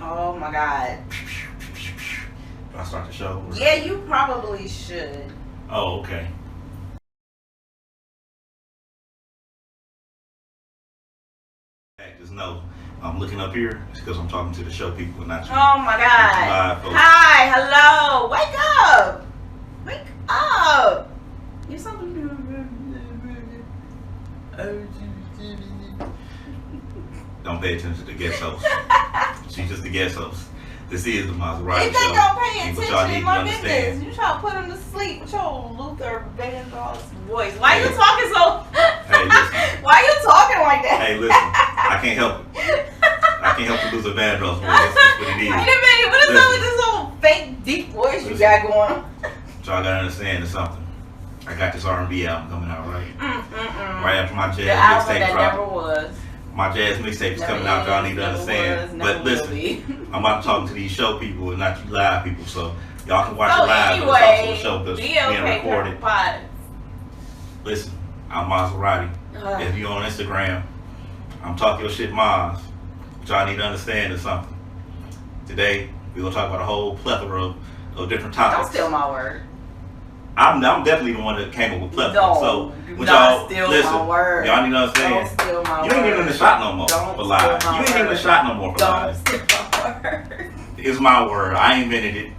Oh my God. Do I start the show? Yeah, you probably should. Oh, okay. Just know I'm looking up here. It's because I'm talking to the show people and not you. Oh my God. Live, folks. Hi, hello. Wake up. Wake up. You're something. Don't pay attention to the guest host. She's just the guest host. This is the Maseratii If show. they don't pay And attention, what y'all need in to my understand. business. You try to put them to sleep with your Luther Vandross voice. Why you talking so? Hey, listen. Why you talking like that? Hey, listen. I can't help it. I can't help to lose a Vandross voice. That's just what it is. Wait a minute. What is up with this little fake deep voice you got going on? So y'all gotta understand is something. I got this R&B album coming out right after my jazz The album mixtape that drop. never was. My jazz mixtape is coming out. Y'all need to understand. But listen, I'm about to talk to these show people and not you live people, so y'all can watch it live. But it's also a show that's being recorded. Listen, I'm Maseratii. If you on Instagram, I'm Talk Your Shit Maz. But y'all need to understand is something. Today we're gonna talk about a whole plethora of different topics. Don't steal my word. I'm definitely the one that came up with plethora. No, so do not steal listen, my word. y'all need to understand. Don't steal my word. You ain't even in the shot no more Don't for lies. steal my You ain't even in the word. shot no more for lies. Don't steal my word. It's my word. I invented it.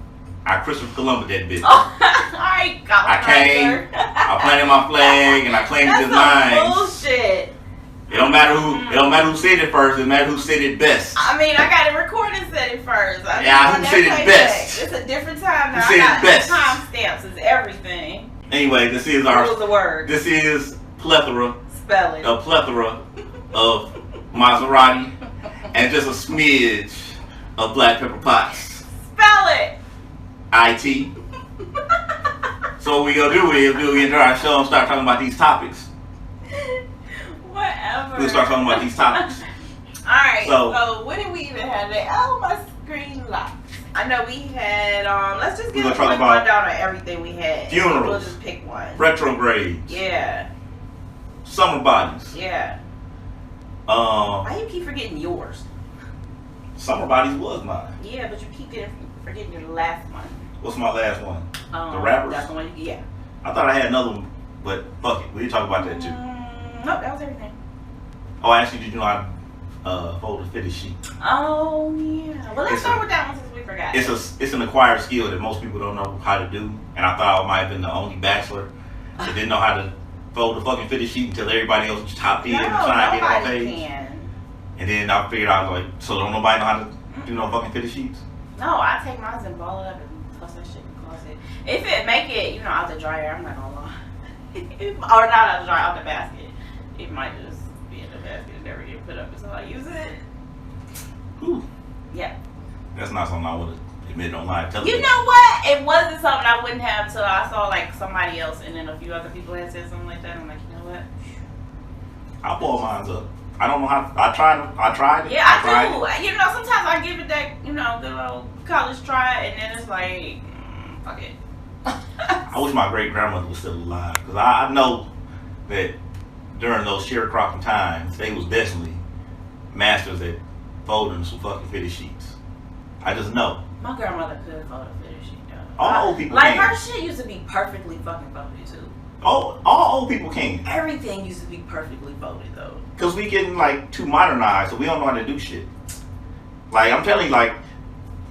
I Christopher Columbus that bitch. Oh, alright, I came, I planted my flag, and I claimed it as mine. That's some bullshit. It don't matter who said it first. It matters who said it best. I mean, I got it recorded and said it first. Who said it best? It's a different time now. Who said it best? Timestamps is everything. Anyway, this is What was the word? This is plethora. Spell it. A plethora of Maseratii and just a smidge of BlkPepperPotts. Spell it. IT. So what we gonna do is we'll get into our show and start talking about these topics. Whatever. We'll start talking about these topics. Alright, So what did we even have today? Oh, my screen locked. I know we had, let's just get a quick talk about rundown on everything we had. funerals. We'll just pick one. Retrogrades. Yeah. Summer bodies. Yeah. Why do you keep forgetting yours? Summer bodies was mine. Yeah, but you keep forgetting your last one. What's my last one? The rappers? That's the one, yeah. I thought I had another one, but fuck it. We can talk about that too. Nope, that was everything. Oh, actually, did you know I folded fitted sheet? Oh, yeah. Well, let's start with that one since we forgot. It's an acquired skill that most people don't know how to do, and I thought I might have been the only bachelor that didn't know how to fold the fucking fitted sheet until everybody else was topped in and trying to get on page. Can. And then I figured I was like, so don't nobody know how to do no fucking fitted sheets? No, I take mine and ball it up and toss that shit in the closet. If it make it, out the dryer, I'm not gonna lie. Or not out the dryer, out the basket. It might just be in the basket and never get put up until I use it. Whew. Yeah. That's not something I would have admitted on live television. You know what? It wasn't something I wouldn't have till I saw like somebody else and then a few other people had said something like that. I'm like, you know what? I ball mine up. I don't know how. I tried it. Yeah, I do. Sometimes I give it that, good old college try, and then it's like, fuck it. I wish my great grandmother was still alive, because I know that during those sharecropping times, they was definitely masters at folding some fucking fitted sheets. I just know. My grandmother could fold a fitted sheet, though. All old people like can. Her shit used to be perfectly fucking folded too. All old people can. Everything used to be perfectly folded though. Because we getting like too modernized, so we don't know how to do shit. Like I'm telling you, like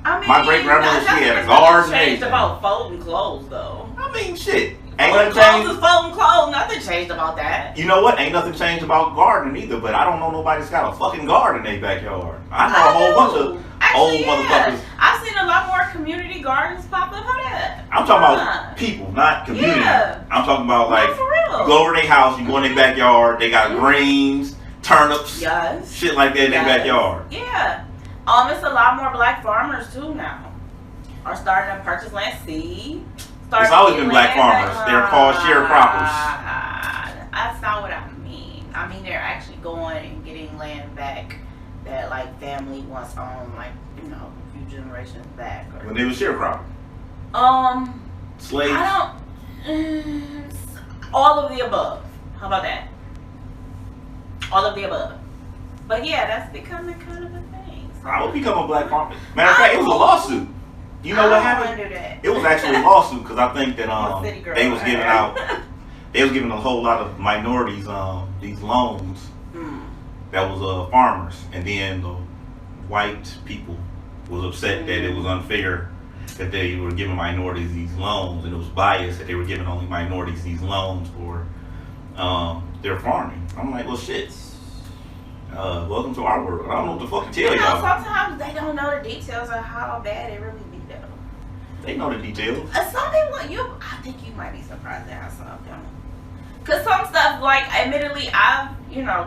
my great grandmother, she had a garden. Changed about folding clothes though. I mean, shit. Ain't nothing changed. Folding clothes. Nothing changed about that. You know what? Ain't nothing changed about gardening either. But I don't know nobody that's got a fucking garden in their backyard. I know a whole bunch of old motherfuckers. I've seen a lot more community gardens pop up. How that? I'm talking about people, not community. Yeah. I'm talking about like for real. You go over their house, you go in their backyard. They got greens, turnips, shit like that in their backyard. Yeah. It's a lot more black farmers too now. Are starting to purchase land seed. It's always been black farmers. They're called sharecroppers. That's not what I mean. I mean they're actually going and getting land back that like family once owned, like a few generations back. When they were sharecropping. Slaves. I don't. All of the above. How about that? All of the above. But yeah, that's becoming kind of a thing. I would become a black farmer. Matter of fact, it was a lawsuit. You know what happened? It was actually a lawsuit because I think that they was giving out, they was giving a whole lot of minorities these loans that was farmers, and then the white people was upset that it was unfair that they were giving minorities these loans, and it was biased that they were giving only minorities these loans for their farming. I'm like, well, shit. Welcome to our world. I don't know what the fuck to tell y'all. Sometimes they don't know the details of how bad it really be, though. They know the details. Some people, I think you might be surprised at how some of them. Because some stuff, like, admittedly, I've,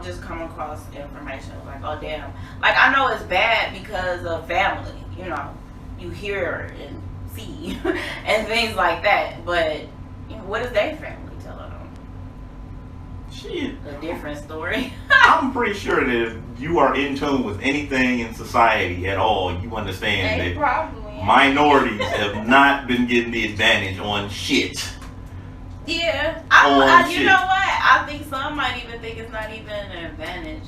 just come across information like, oh, damn. Like, I know it's bad because of family, you hear and see and things like that. But what is their family telling them? Shit. A different story. I'm pretty sure that if you are in tune with anything in society at all, you understand that minorities have not been getting the advantage on shit. Yeah. You know what? I think some might even think it's not even an advantage.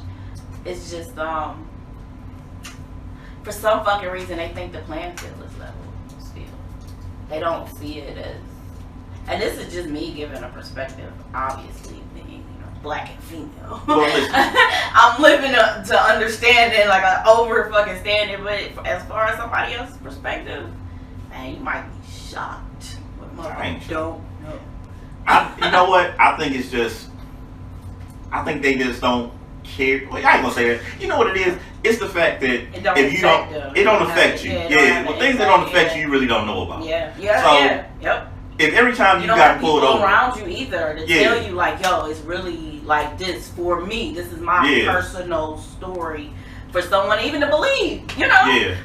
It's just, for some fucking reason, they think the playing field is level still. They don't see it as, and this is just me giving a perspective, obviously, being, black and female. Well, I'm living to understanding, like, an over fucking standard, but as far as somebody else's perspective, man, you might be shocked. What motherfuckers don't know. You know what? I think it's just, I think they just don't care. Well, I ain't gonna say that. You know what it is? It's the fact that if you don't, it don't affect you. Yeah, well, things that don't affect you, you really don't know about. Yeah. Yep. If every time you got pulled over around you either to tell you like, yo, it's really like this for me. This is my personal story for someone even to believe. Yeah.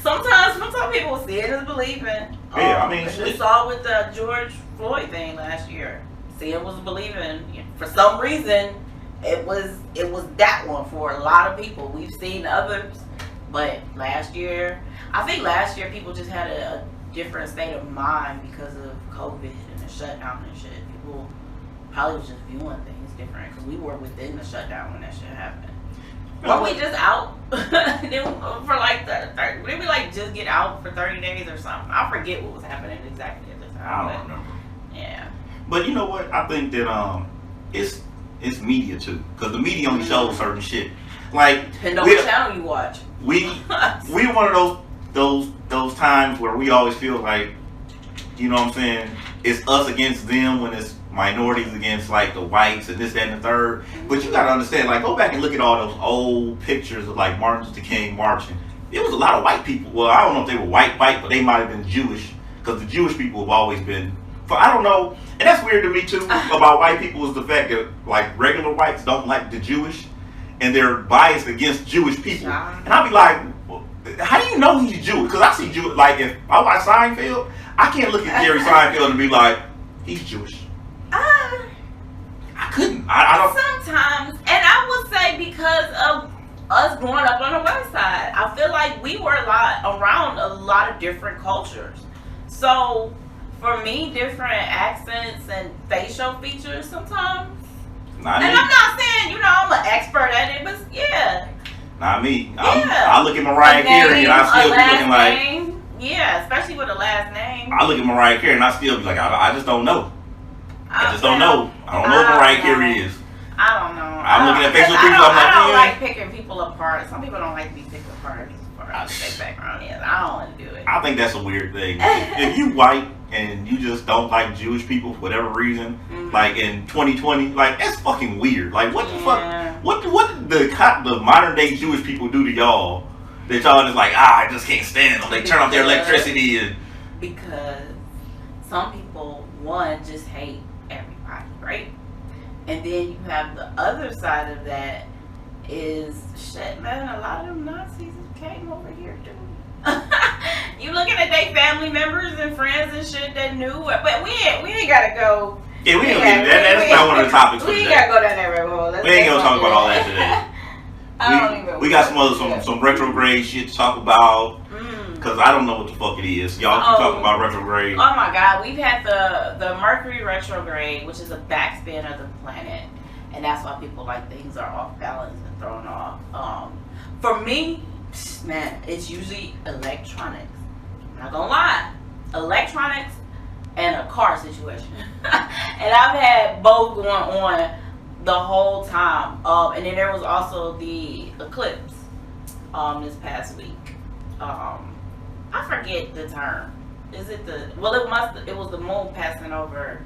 Sometimes some people see it as believing. Yeah, I mean, we saw with the George Floyd thing last year. See, it was believing. For some reason, it was that one for a lot of people. We've seen others, but last year people just had a different state of mind because of COVID and the shutdown and shit. People probably was just viewing things different because we were within the shutdown when that shit happened. Were we just out for like did we like just get out for 30 days or something? I forget what was happening exactly at the time. I don't remember. Yeah. But you know what? I think that it's media too, because the media only shows certain shit. Like, depending on what channel you watch. We one of those times where we always feel like, you know what I'm saying, it's us against them when it's minorities against like the whites and this, that, and the third. But you gotta understand, like, go back and look at all those old pictures of like Martin Luther King marching. It was a lot of white people. Well, I don't know if they were white, but they might have been Jewish, because the Jewish people have always been, I don't know, and that's weird to me too about white people, is the fact that like regular whites don't like the Jewish and they're biased against Jewish people. And I'll be like, how do you know he's Jewish? Because I see Jewish, like if I watch Seinfeld, I can't look at Jerry Seinfeld and be like, he's Jewish. I couldn't. I don't. Sometimes, and I would say because of us growing up on the west side, I feel like we were around a lot of different cultures. So for me, different accents and facial features sometimes. I'm not saying, I'm an expert at it, but yeah. Not me. I look at Mariah Carey and I still be looking like. Name. Yeah, especially with a last name. I look at Mariah Carey and I still be like, I just don't know. I just don't know. I don't know what Mariah Carey is. I don't know. I'm looking at facial features. I don't like picking people apart. Some people don't like to be picked apart as far as their background is. I don't want to do it. I think that's a weird thing. If you white and you just don't like Jewish people for whatever reason, like in 2020, like that's fucking weird. Like what the fuck? What did the modern day Jewish people do to y'all that y'all just like, I just can't stand them? They turn off their electricity and because some people just hate everybody, right? And then you have the other side of that is shit, man. A lot of them Nazis came over here too. You looking at their family members and friends and shit that knew, but we ain't gotta go. Yeah, we ain't gonna get that. That's not one of the topics. We ain't gotta go down that rabbit hole. We ain't gonna talk about all that today. We got some retrograde shit to talk about. Because I don't know what the fuck it is. Y'all keep talking about retrograde. Oh my god, we've had the Mercury Retrograde, which is a backspin of the planet. And that's why people like things are off balance and thrown off. For me, Man, it's usually electronics. I'm not gonna lie. Electronics and a car situation. And I've had both going on the whole time. And then there was also the eclipse this past week. I forget the term. Is it the... Well, it was the moon passing over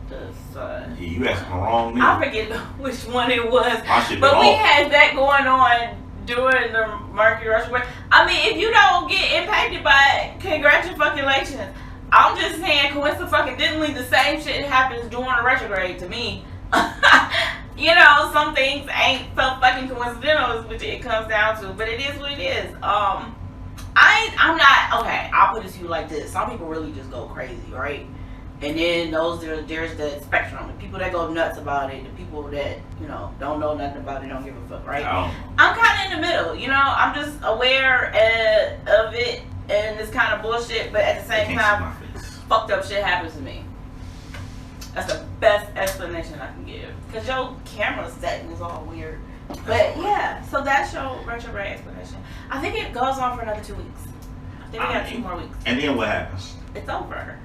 the sun. Yeah, you asking the wrong name. I forget which one it was. But we had that going on during the Mercury Retrograde. I mean, if you don't get impacted by it, congratulations. I'm just saying, coincidentally, the same shit happens during a retrograde to me. You know, some things ain't so fucking coincidental, which it comes down to, but it is what it is. I'm not, okay, I'll put it to you like this. Some people really just go crazy, right? And then there's the spectrum. The people that go nuts about it, the people that, you know, don't know nothing about it, don't give a fuck, right? I'm kind of in the middle, you know? I'm just aware of it and this kind of bullshit, but at the same time, fucked up shit happens to me. That's the best explanation I can give. Because your camera setting is all weird. But yeah, so that's your retrograde explanation. I think it goes on for another 2 weeks. I think we got 2 more weeks. And then what happens? It's over.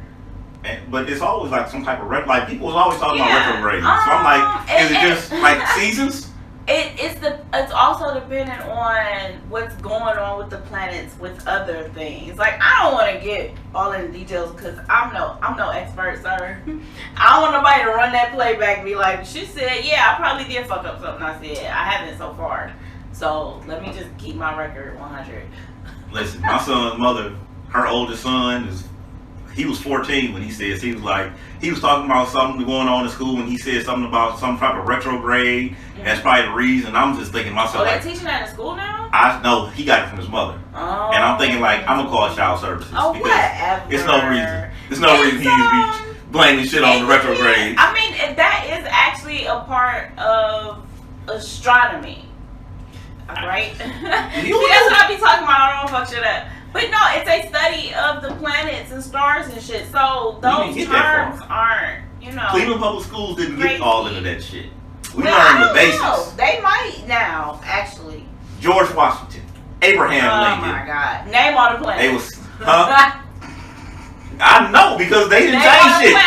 But it's always like some type of like people was always talking about retrograde. So I'm like, is it just like seasons? It's also dependent on what's going on with the planets with other things. Like, I don't want to get all in the details because I'm no expert, sir. I don't want nobody to run that playback and be like, she said, yeah, I probably did fuck up something I said. I haven't so far. So let me just keep my record 100. Listen, my son's mother, her oldest son he was 14 when he says, he was talking about something going on in school and he said something about some type of retrograde. Mm-hmm. That's probably the reason. I'm just thinking to myself, they're teaching that in school now? No, he got it from his mother. Oh. And I'm thinking like, I'm gonna call child services. Oh, because whatever. It's no reason. There's no reason he needs to be blaming shit on the retrograde. I mean, that is actually a part of astronomy. Right? See, that's what I be talking about. I don't fuck shit up. But no, it's a study of the planets and stars and shit. So those terms aren't, you know. Cleveland Public Schools didn't get all into that shit. We learned the basics. Know. They might now, actually. George Washington, Abraham Lincoln. Oh my God! Name all the planets. They was, I know because they didn't change shit.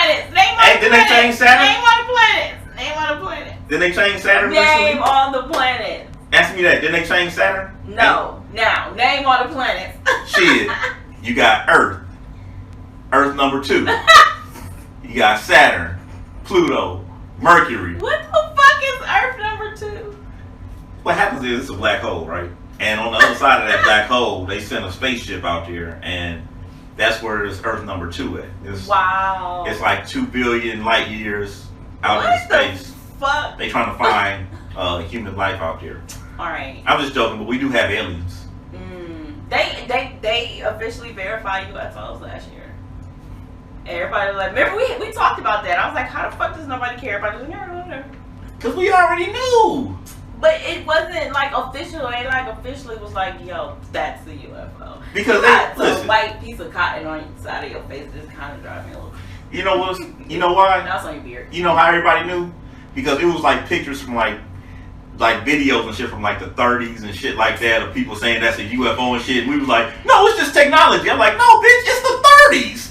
Didn't they change Saturn? Name all the planets. Name all the planets. Didn't they change Saturn? Name all the planets. Ask me that. Didn't they change Saturn? No. Now, name all the planets. Shit. You got Earth. Earth number 2. You got Saturn, Pluto, Mercury. What the fuck is Earth number 2? What happens is it's a black hole, right? And on the other side of that black hole, they send a spaceship out there, and that's where it's Earth number 2 at. Wow. It's like 2 billion light years out in space. Fuck. They trying to find human life out there. All right. I'm just joking, but we do have aliens. They officially verified UFOs last year. Everybody was like, remember we talked about that. I was like, how the fuck does nobody care about this? No. Because we already knew. But it wasn't like official. They like officially was like, yo, that's the UFO. Because a white piece of cotton on the side of your face just kind of drive me a little. You know what? You know why? That's on your beard. You know how everybody knew? Because it was like pictures from like videos and shit from like the 30s and shit like that of people saying that's a UFO and shit. And we was like, no, it's just technology. I'm like, no, bitch, it's the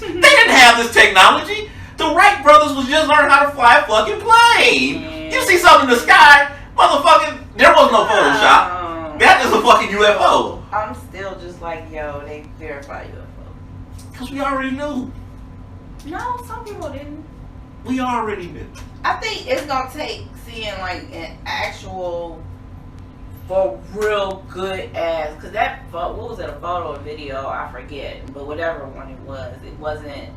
30s. They didn't have this technology. The Wright brothers was just learning how to fly a fucking plane. Yeah. You see something in the sky, motherfucking, there was no Photoshop. That is a fucking UFO. I'm still just like, yo, they verify UFO. Because we already knew. No, some people didn't. We already knew. I think it's gonna take seeing like an actual, for real good ass, because that, what was it, a photo or video, I forget, but whatever one it wasn't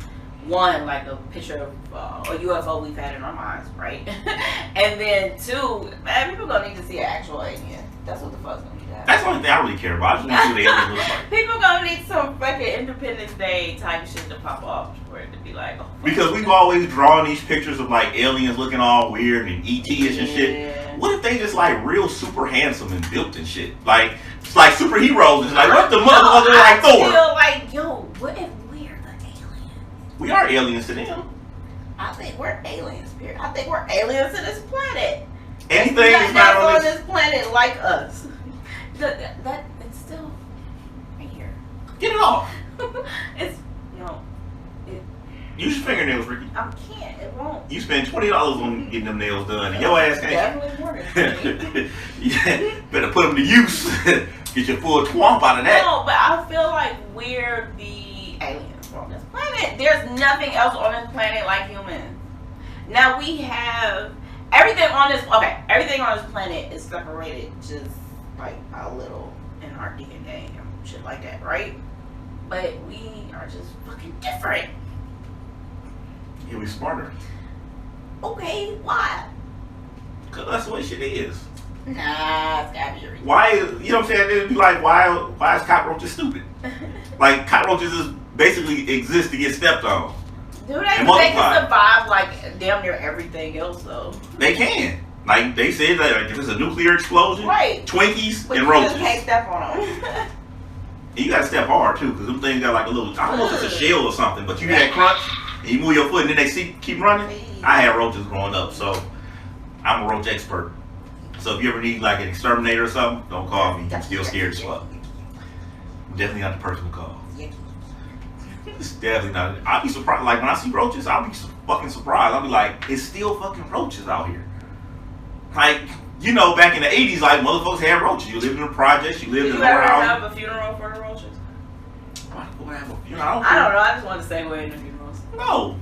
one like a picture of a UFO we've had in our minds, right? And then 2, man, people gonna need to see an actual alien. That's what the fuck's gonna need to happen. That's the only thing I really care about. I just want to see what the alien looks like. People gonna need some fucking Independence Day type shit to pop off for it to be like, oh, because we've always drawn these pictures of like aliens looking all weird and ET-ish and shit. What if they just like real super handsome and built and shit? Like superheroes and like what the motherfucker like Thor? I feel like, yo, what if we're the aliens? We are aliens to them. I think we're aliens, period. I think we're aliens to this planet. Anything that's not on this planet like us. It's still off. It's no. Use your fingernails, Ricky. I can't. It won't. You spend $20 on getting them nails done, and your ass can't. Definitely more than Yeah, better put them to use. Get your full twomp out of that. No, but I feel like we're the aliens on this planet. There's nothing else on this planet like humans. Now we have everything on this. Okay, everything on this planet is separated just like a little in our DNA and shit like that, right? But we are just fucking different. Yeah, we smarter. Okay, why? Cause that's the way shit is. Nah, it's gotta be a reason. Why? You know what I'm saying? It'd be like, why is cockroaches stupid? Like cockroaches is basically exist to get stepped on. Dude, they can survive like damn near everything else though. They can. Like they said that like, if it's a nuclear explosion, right? Twinkies but and you roaches. Just can't step on them. You gotta step hard too, because them things got like a little. I don't know if it's a shell or something, but you hear that crunch and you move your foot and then they keep running. I had roaches growing up, so I'm a roach expert. So if you ever need like an exterminator or something, don't call me. I'm still scared as fuck. Definitely not the person to call. It's definitely not. I'll be surprised. Like when I see roaches, I'll be fucking surprised. I'll be like, it's still fucking roaches out here. Like, you know, back in the 80s, like motherfuckers had roaches. You lived in the projects, you lived in the warehouse. Did you ever have a funeral for the roaches? Why would I have a funeral? I don't know. I just want to segue into funerals. No.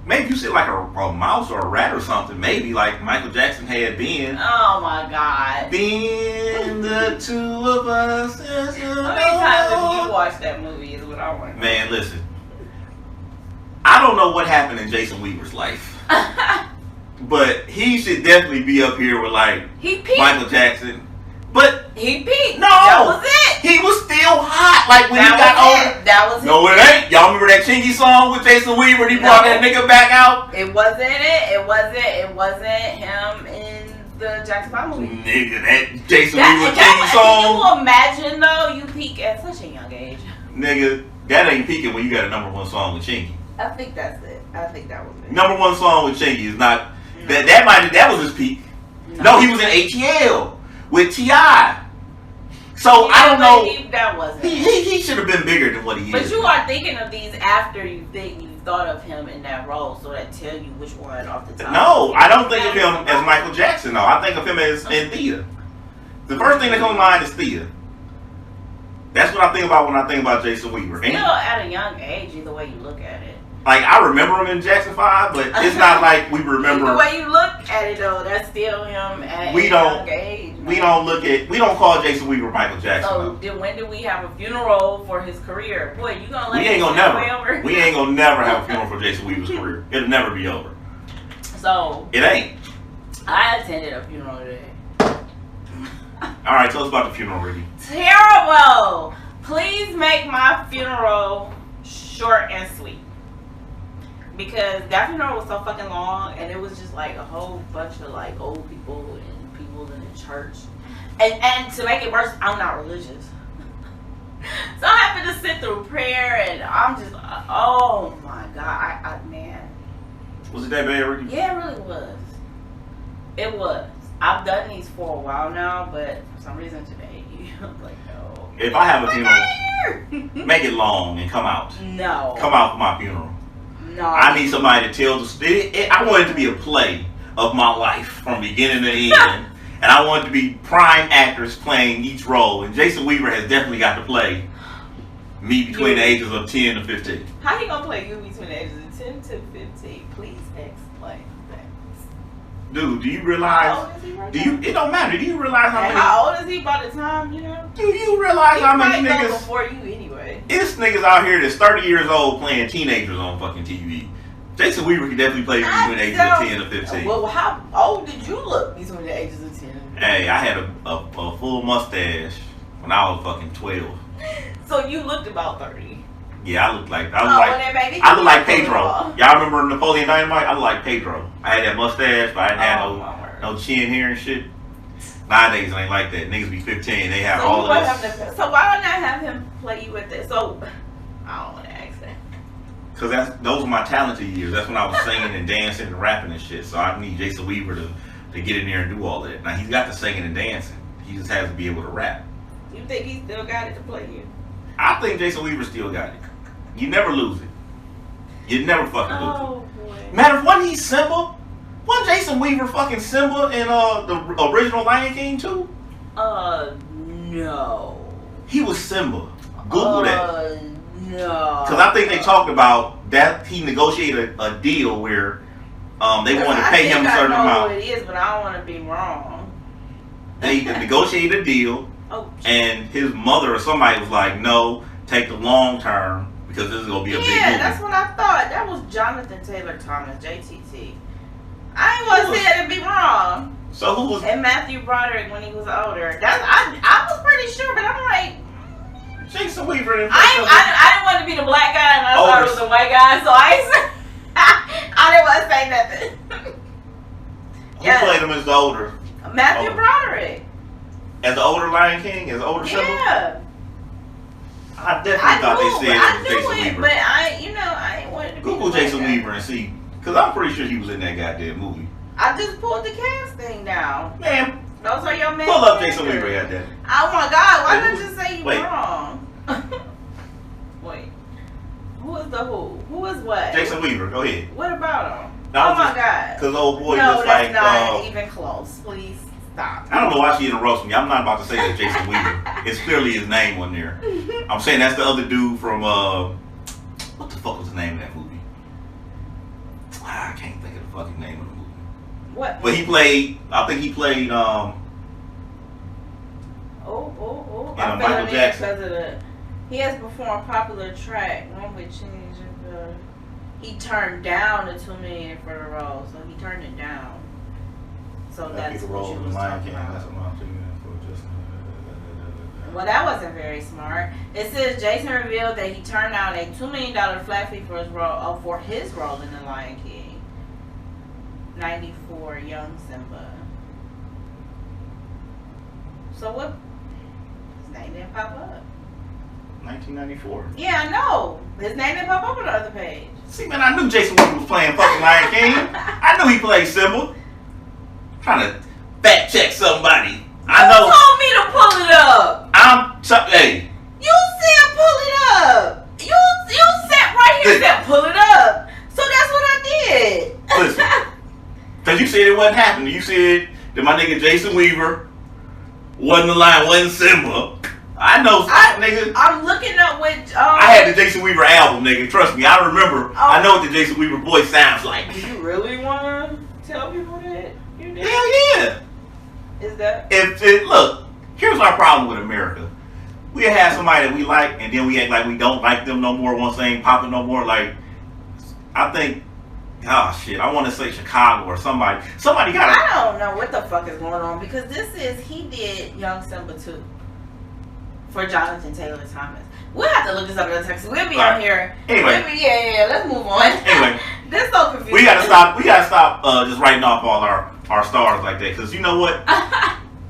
Maybe you said like a mouse or a rat or something. Maybe like Michael Jackson had been. Oh my God. Been the two of us. How many times have you watched that movie is what I want to know. Man, listen. I don't know what happened in Jason Weaver's life. But he should definitely be up here with like Michael Jackson. But he peaked. No, that was it. He was still hot. Like when he got older. That was it. No, it ain't. Y'all remember that Chingy song with Jason Weaver? And he brought that nigga back out. It wasn't it. It wasn't him in the Jackson 5 movie. Nigga, that Jason Weaver Chingy song. Can you imagine though? You peak at such a young age. Nigga, that ain't peaking when you got a #1 song with Chingy. I think that's it. I think that was it. #1 song with Chingy is not. No. That was his peak. No, he was in ATL with T.I. So I don't know. That wasn't. He should have been bigger than what he is. But you are thinking of these after you thought of him in that role, so that tell you which one off the top. No, I don't think of him as Michael Jackson. though. I think of him as in Thea. The first thing that comes to mind is Thea. That's what I think about when I think about Jason Weaver. Still at a young age, either way you look at it. Like I remember him in Jackson 5, but it's not like we remember. The way you look at it though, that's still him at a young age. Man. We don't call Jason Weaver Michael Jackson. So when do we have a funeral for his career? Boy, you gonna let we ain't gonna never have a funeral for Jason Weaver's career. It'll never be over. So it ain't. I attended a funeral today. All right, tell us about the funeral, Ricky. Terrible. Please make my funeral short and sweet. Because that funeral was so fucking long, and it was just like a whole bunch of like old people and people in the church. And to make it worse, I'm not religious. So I happened to sit through prayer, and I'm just, oh my God, I man. Was it that bad, Ricky? Yeah, it really was. It was. I've done these for a while now, but for some reason today, I'm like, no. If I have a funeral, make it long and come out. No. Come out for my funeral. No. I need somebody to tell the story. I want it to be a play of my life from beginning to end. And I want it to be prime actors playing each role. And Jason Weaver has definitely got to play me between the ages of 10 to 15. How he gonna play you between the ages of 10 to 15? Please explain that. Dude, do you realize? How old is he right now? It don't matter. Do you realize how many? How old is he by the time, you know? Do you realize how many niggas? niggas? Before you anyway. It's niggas out here that's 30 years old playing teenagers on fucking TV. Jason Weaver can definitely play between the ages of 10 to 15. Well, how old did you look between the ages of 10 and 15? Hey, I had a full mustache when I was fucking 12. So you looked about 30. Yeah, I look like Pedro. Y'all remember Napoleon Dynamite? I look like Pedro. I had that mustache, but I didn't have no chin here and shit. Nowadays, it ain't like that. Niggas be 15, they have all of this. So why not have him play you with it? So, I don't want to ask that. Because those were my talented years. That's when I was singing and dancing and rapping and shit. So I need Jason Weaver to get in there and do all that. Now, he's got the singing and dancing. He just has to be able to rap. You think he still got it to play you? I think Jason Weaver still got it. You never lose it. You never fucking lose it. Boy. Matter of when he's Simba. Wasn't Jason Weaver fucking Simba in the original Lion King too? No. He was Simba. Google that. No. Because I think they talked about that he negotiated a deal where they wanted to pay him a certain amount. I know what it is, but I don't want to be wrong. They negotiated a deal, and his mother or somebody was like, "No, take the long term because this is gonna be a big movie." Yeah, that's what I thought. That was Jonathan Taylor Thomas, JTT. I ain't want to say it and be wrong. So who was? And Matthew Broderick when he was older. I was pretty sure, but I'm like. Jason Weaver. I didn't want to be the black guy, and I thought it was the white guy, so I didn't want to say nothing. Who played him as the older? Matthew Broderick. As the older Lion King, as the older Simba? Yeah. I definitely thought they said it was Jason Weaver. But I ain't wanted to be Google Jason Weaver and see, because I'm pretty sure he was in that goddamn movie. I just pulled the cast thing down. Man, those are your main pull up Jason Weaver, goddamn. Oh my God! Why did I just say you wrong? Wait, who is the who? Who is what? Jason Weaver. Go ahead. What about him? Oh my God! Because old boy no, looks that's like not even close. Please stop. I don't know why she interrupts me. I'm not about to say that Jason Weaver. It's clearly his name on there. I'm saying that's the other dude from what the fuck was the name of that movie? I can't think of the fucking name of the movie. What? But he played. I think he played. I'm Michael Jackson. He has performed popular track. One with change of he turned down the $2 million for the role, so he turned it down. So that's what you was talking about. Well, that wasn't very smart. It says Jason revealed that he turned down a $2 million flat fee for his role in The Lion King. 94 young Simba. So what? His name didn't pop up. 1994. Yeah, I know. His name didn't pop up on the other page. See, man, I knew Jason Weaver was playing fucking Lion King. I knew he played Simba. Trying to fact check somebody. I know. You told me to pull it up. Hey. You said pull it up. You sat right here and said pull it up. So that's what I did. Listen. Because you said it wasn't happening. You said that my nigga Jason Weaver wasn't the lion, wasn't Simba. I know, nigga. I'm looking up with. I had the Jason Weaver album, nigga. Trust me, I remember. I know what the Jason Weaver voice sounds like. Do you really want to tell people that you did? Hell yeah. Is that? Look, here's our problem with America. We have somebody that we like, and then we act like we don't like them no more. Once they ain't popping no more, like I think. Oh shit! I want to say Chicago or somebody. Somebody got. I don't know what the fuck is going on because he did Young Simba 2 for Jonathan Taylor Thomas. We'll have to look this up in the text. We'll be on here. Anyway, let's move on. Anyway, this is so confusing. We gotta stop just writing off all our stars like that because you know what?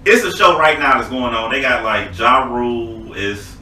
It's a show right now that's going on. They got like Ja Rule. It's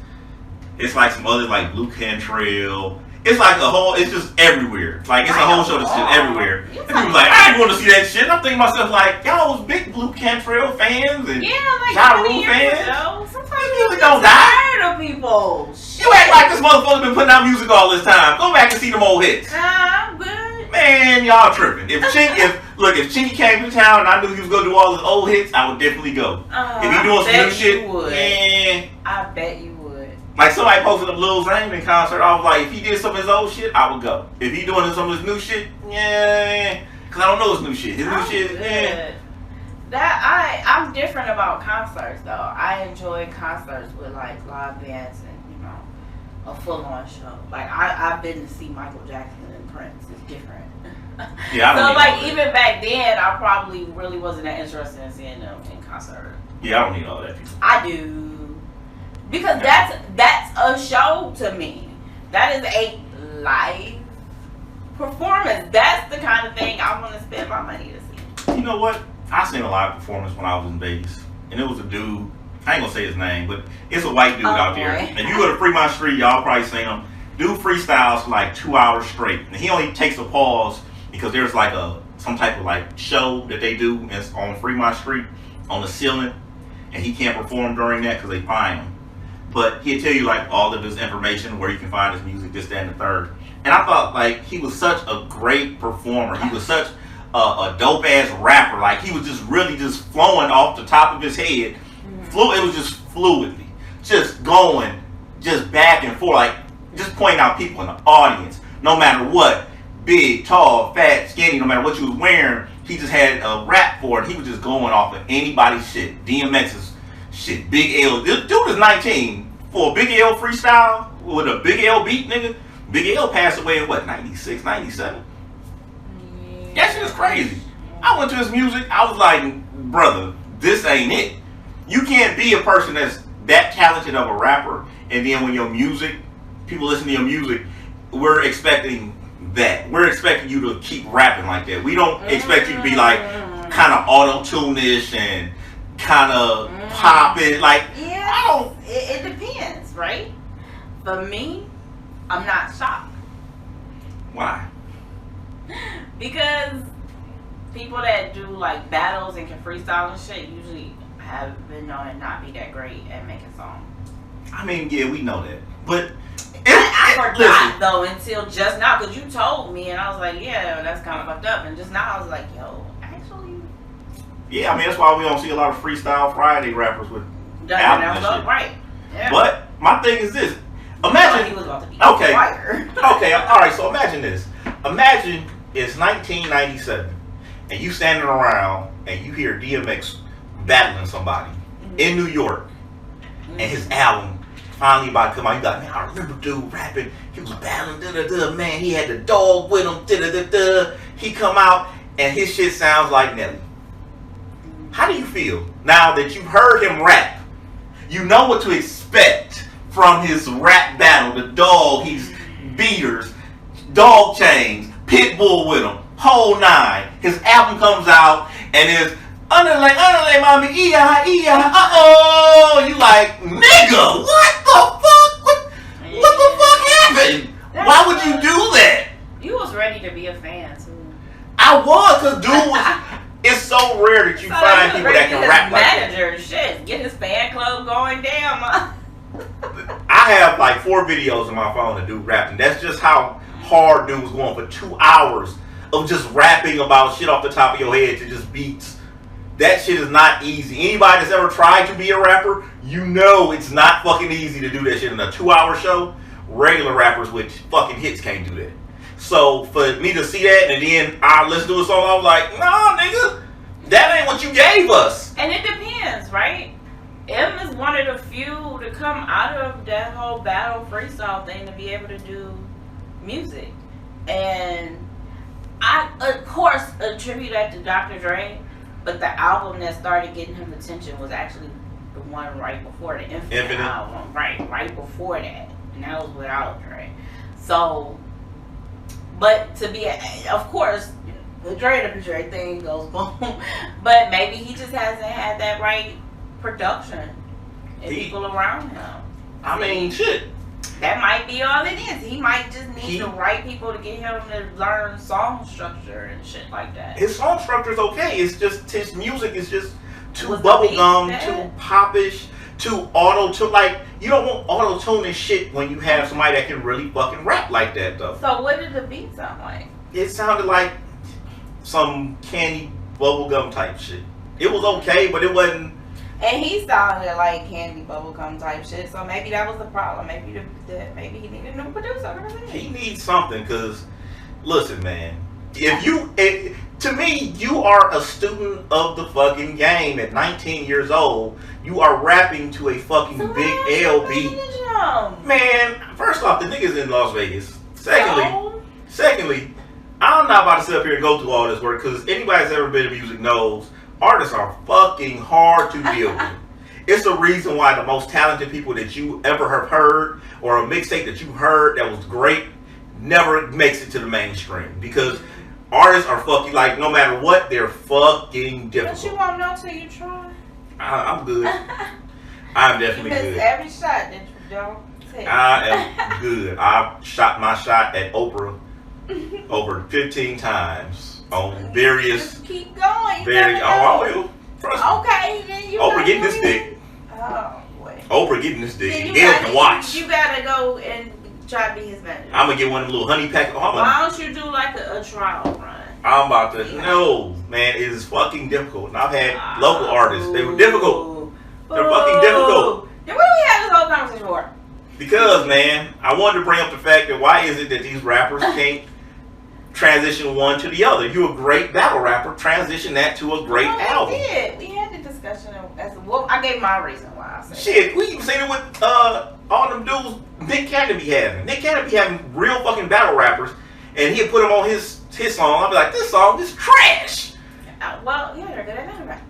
like some other like Blue Cantrell. It's like a whole, it's just everywhere. Like, it's a whole show that's just everywhere. And people like, I ain't want to see that shit. And I'm thinking to myself, like, y'all was big Blue Cantrell fans and Ja Rule fans. Sometimes music don't die. Tired of people. You act like this motherfucker been putting out music all this time. Go back and see them old hits. I'm good. Man, y'all tripping. If Chinky came to town and I knew he was going to do all his old hits, I would definitely go. If he doing some new shit, man. I bet you would. Like somebody posted up Lil Zane in concert. I was like, if he did some of his old shit, I would go. If he doing some of his new shit, yeah. Because I don't know his new shit. His new shit, yeah. I'm different about concerts though. I enjoy concerts with like live bands and a full-on show. Like I've been to see Michael Jackson and Prince. It's different. Yeah, I don't so like even back then, I probably really wasn't that interested in seeing them in concert. Yeah, I don't need all that. I do. Because that's a show to me. That is a live performance. That's the kind of thing I want to spend my money to see. You know what? I seen a live performance when I was in Vegas. And it was a dude, I ain't gonna say his name, but it's a white dude out there. And you go to Fremont Street, y'all probably seen him. Dude freestyles for like 2 hours straight. And he only takes a pause because there's like some type of like show that they do on Fremont Street on the ceiling. And he can't perform during that because they fine him. but he'll tell you like all of his information, where you can find his music, this, that, and the third. And I thought like he was such a great performer. He was such a dope ass rapper. Like he was just really just flowing off the top of his head. It was just fluidly, just going, just back and forth, like just pointing out people in the audience, no matter what, big, tall, fat, skinny, no matter what you was wearing. He just had a rap for it. He was just going off of anybody's shit. DMX's shit. Big L. This dude is 19 for a Big L freestyle with a Big L beat, nigga. Big L passed away in what, 96, 97? Yeah. That shit is crazy. I went to his music. I was like, brother, this ain't it. You can't be a person that's that talented of a rapper, and then when your music, people listen to your music, we're expecting that. We're expecting you to keep rapping like that. We don't expect you to be like kind of auto-tune-ish and kind of pop it. Like, yeah, I don't. It depends, right? For me, I'm not shocked. Why? Because people that do like battles and can freestyle and shit usually have been known to not be that great at making songs. I mean, yeah, we know that, but I forgot though until just now, because you told me and I was like, yeah, that's kind of fucked up. And just now I was like, yo, actually. Yeah, I mean that's why we don't see a lot of Freestyle Friday rappers with albums and shit. Right. Yeah. But my thing is this: imagine he was about to be okay, fired. Okay, all right. So imagine this: imagine it's 1997, and you standing around and you hear DMX battling somebody in New York, and his album finally about to come out. You got, man, I remember dude rapping. He was battling, man. He had the dog with him, He come out and his shit sounds like Nelly. How do you feel now that you've heard him rap? You know what to expect from his rap battle. The dog, he's beaters, dog chains, pit bull with him, whole nine. His album comes out and is underlay, mommy, uh-oh. You like, nigga, what the fuck? What the fuck happened? Why would you do that? You was ready to be a fan, too. I was, because dude was, it's so rare that you find people that can rap like that. Manager, shit, get his fan club going, damn. I have like 4 videos on my phone of dude rapping. That's just how hard dude was going for 2 hours of just rapping about shit off the top of your head to just beats. That shit is not easy. Anybody that's ever tried to be a rapper, you know it's not fucking easy to do that shit in a 2-hour show. Regular rappers with fucking hits can't do that. So for me to see that and then I listen to a song, I was like, nah, nigga, that ain't what you gave us. And it depends, right? M is one of the few to come out of that whole battle freestyle thing to be able to do music. And I, of course, attribute that to Dr. Dre. But the album that started getting him attention was actually the one right before the Infinite album. Right before that. And that was without Dre. So, but to be, of course, the Dre thing goes boom. But maybe he just hasn't had that right production and people around him. I mean, shit. That might be all it is. He might just need the right people to get him to learn song structure and shit like that. His song structure is okay. It's just his music is just too bubblegum, too popish, too auto-tune. Like, you don't want auto-tune and shit when you have somebody that can really fucking rap like that, though. So what did the beat sound like? It sounded like some candy bubblegum type shit. It was okay, but it wasn't. And he sounded like candy bubblegum type shit, so maybe that was the problem. Maybe maybe he needed a new producer. He needs something, because, listen, man, to me, you are a student of the fucking game at 19 years old. You are rapping to a fucking Big L beat. Man, first off, the nigga's in Las Vegas. Secondly, I'm not about to sit up here and go through all this work, because anybody that's ever been in music knows artists are fucking hard to deal with. It's the reason why the most talented people that you ever have heard, or a mixtape that you heard that was great, never makes it to the mainstream. Because artists are fucking, like, no matter what, they're fucking difficult. But you won't know till you try. I'm good. I'm definitely good. You miss every shot that you don't take. I am good. I've shot my shot at Oprah over 15 times. On various, just keep going. I will. Trust me. Okay, then you. Oprah getting this dick. Oh boy. Oprah getting this dick. Gail can watch. You gotta go and try to be his manager. I'm gonna get one of them little honey pack. Why don't you do like a trial run? I'm about to. No, man, it is fucking difficult. And I've had local artists. They were difficult. They're fucking difficult. Then what do we have this whole conversation for? Because, man, I wanted to bring up the fact that why is it that these rappers can't transition one to the other? You're a great battle rapper. Transition that to a great album. We did. We had the discussion. I gave my reason why I said shit, we even seen it with all them dudes Nick Cannon be having. Nick Cannon be having real fucking battle rappers, and he'd put them on his song. I'd be like, this song is trash. Well, yeah, they're good at battle rap.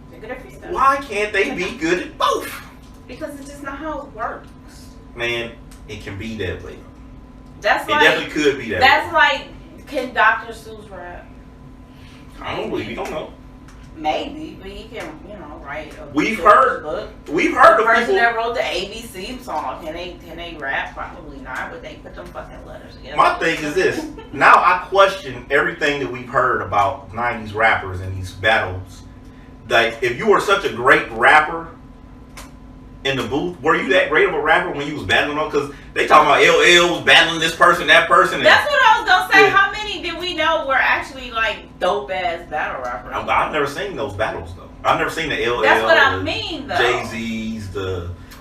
They're good at freestyle. Why can't they be good at both? Because it's just not how it works. Man, it can be that way. It definitely could be that way. That's like, can Dr. Seuss rap? I don't believe. We don't know. Maybe, but he can, write a We've heard of the person that wrote the ABC song. Can they rap? Probably not, but they put them fucking letters together. My thing is this. Now I question everything that we've heard about 90s rappers and these battles. Like, if you were such a great rapper in the booth, were you that great of a rapper when you was battling on? Because they talking about LL was battling this person, that person. That's what I was gonna say. Yeah. How many did we know were actually like dope ass battle rappers? I've never seen those battles though. I've never seen the LL. That's what I mean though. Jay-Z's,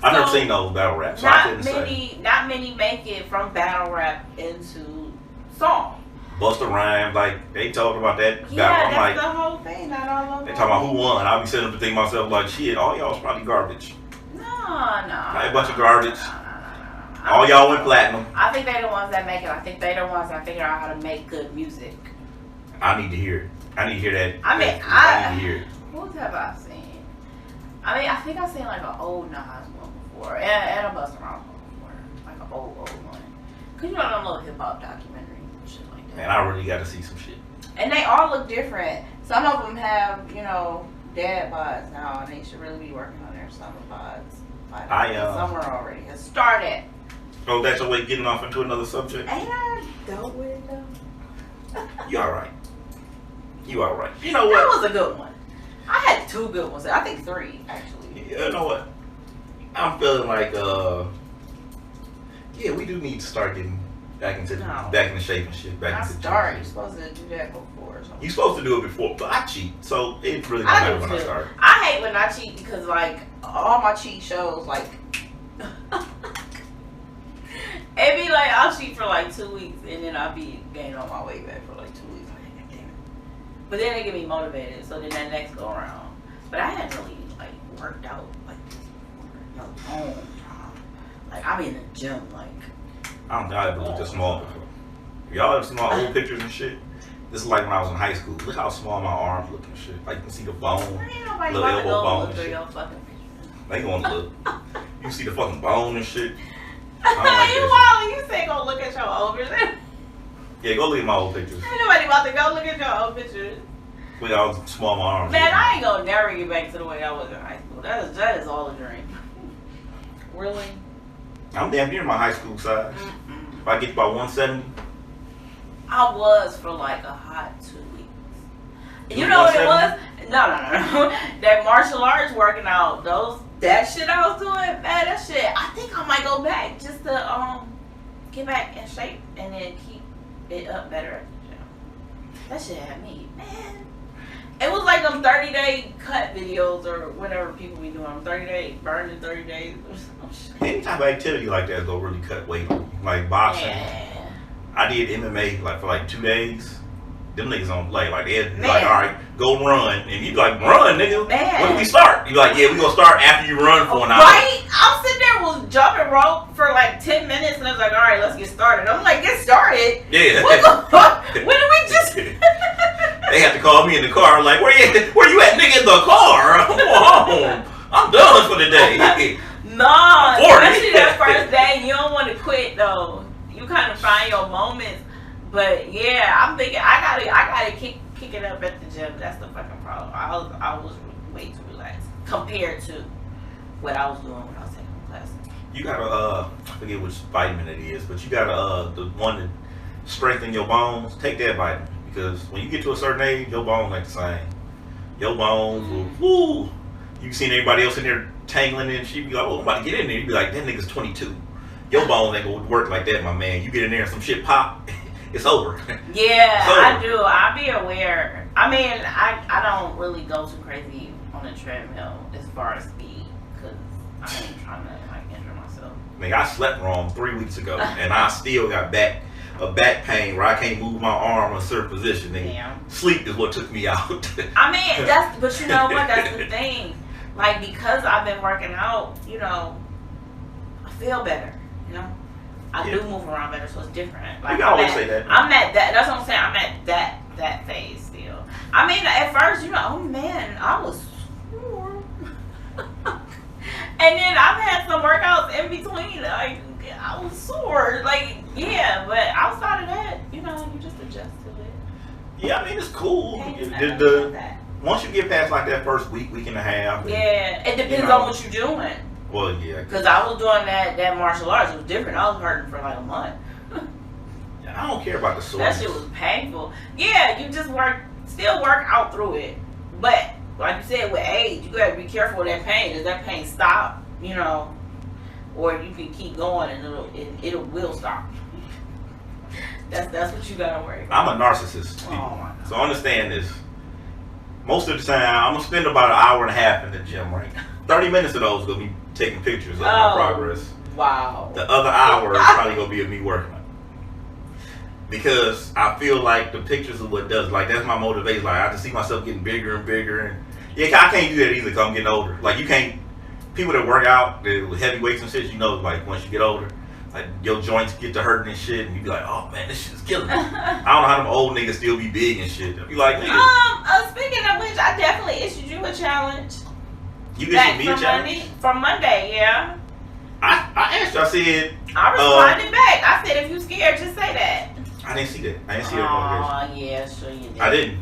I've never seen those battle raps. So not many make it from battle rap into song. Busta Rhymes, like they talking about that. Yeah, battle. that's the whole thing. Not all of them. They talking about who won. I'll be sitting up and thinking to myself like, shit, all y'all's probably garbage. No. Like a bunch of garbage. All y'all went platinum. I think they're the ones that make it. I think they're the ones that figure out how to make good music. I need to hear it. I need to hear that. I mean, I need to hear it. What have I seen? I mean, I think I've seen like an old Nas one before, and a Busta Rhymes one before, like an old one. Cause you know them little hip hop documentaries and shit like that. Man, I really got to see some shit. And they all look different. Some of them have, dad bods now, and they should really be working on their summer bods. Summer already has started. Oh, that's a way of getting off into another subject? Ain't I dope with it though? You alright. You alright. You know what? That was a good one. I had 2 good ones. I think 3 actually. You know what? I'm feeling like we do need to start getting back into shape and shit. You're supposed to do that before or something. You're supposed to do it before, but I cheat, so it really doesn't matter when I start. I hate when I cheat because like all my cheat shows like it be like I'll cheat for like 2 weeks and then I'll be gaining on my weight back for like 2 weeks. Like, damn it. But then they get me motivated, so then that next go around. But I hadn't really like worked out like this before. No long time. Like I be in the gym like. I don't know I ever looked this small before. Y'all ever seen my old pictures and shit? This is like when I was in high school. Look how small my arms look and shit. Like you can see the bone, little elbow bone and shit. They gonna look. You can see the fucking bone and shit. You say go look at your old pictures. Yeah, go look at my old pictures. Ain't nobody about to go look at your old pictures. Look how small my arms. Man, I ain't gonna never get back to the way I was in high school. That is all a dream. Really? I'm damn near my high school size. If I get about 170. I was for like a hot 2 weeks. You know what it was? No. That martial arts working out, that shit I was doing, man, that shit, I think I might go back just to get back in shape and then keep it up better at the gym. That shit had me, man. It was like them 30-day cut videos or whatever people be doing. 30-day, burn in 30 days or some shit. Any type of activity like that is gonna really cut weight on you. Like boxing. Yeah. I did MMA like for like 2 days. Them niggas don't play. Like they're like, all right, go run. And you like, run, nigga. Man. When do we start? You like, yeah, we gonna start after you run for an hour. Right? I'm sitting there was jumping rope for like 10 minutes and I was like, all right, let's get started. I'm like, get started? Yeah. What the fuck? When did we just They have to call me in the car like, where you at, nigga, in the car? I'm home. I'm done for the day. Nah, especially that first day, you don't want to quit though. You kind of find your moments. But yeah, I'm thinking I gotta kick it up at the gym. That's the fucking problem. I was way too relaxed compared to what I was doing when I was taking classes. You gotta I forget which vitamin it is, but you gotta the one that strengthen your bones. Take that vitamin because when you get to a certain age, your bones ain't the same. Your bones will. Woo! You seen everybody else in there tangling and she'd be like, oh, I'm about to get in there. You'd be like, that nigga's 22. Your bones ain't gonna work like that, my man. You get in there and some shit pop, it's over. Yeah, it's over. I do. I be aware. I mean, I don't really go too crazy on the treadmill as far as speed because I ain't trying to like injure myself. Nigga, I slept wrong 3 weeks ago and I still got back pain where I can't move my arm in a certain position. Nigga. Damn. Sleep is what took me out. I mean, but you know what? That's the thing. Like, because I've been working out, you know, I feel better. You know, I do move around better, so it's different. Like, you can always say that. I'm at that. That's what I'm saying. I'm at that phase still. I mean, at first, you know, oh man, I was sore. And then I've had some workouts in between. Like, I was sore. Like, yeah, but outside of that, you know, you just adjust to it. Yeah, I mean, it's cool. Once you get past like that first week and a half. Yeah, it depends on what you're doing. Well, yeah. Because I was doing that martial arts. It was different. I was hurting for like a month. Yeah, I don't care about the soreness. That shit was painful. Yeah, you just still work out through it. But like you said, with age, you gotta be careful of that pain. Does that pain stop? You know, or you can keep going and it will stop. That's what you gotta worry about. I'm a narcissist. So understand this. Most of the time, I'm gonna spend about an hour and a half in the gym, right? 30 minutes of those gonna be taking pictures of my progress. Wow. The other hour is probably gonna be of me working. Because I feel like the pictures of what does, like that's my motivation. Like I have to see myself getting bigger and bigger, and yeah, I can't do that either because I'm getting older. Like you can't. People that work out with heavy weights and shit, you know, like once you get older, like your joints get to hurting and shit, and you be like, oh man, this shit is killing me. I don't know how them old niggas still be big and shit. Be like, nigga. Speaking of which, I definitely issued you a challenge. You issued me a challenge? From Monday, yeah. I asked you, I said. I responded back. I said, if you scared, just say that. I didn't see that. I didn't see that notification. Oh, yeah, sure you did. I didn't.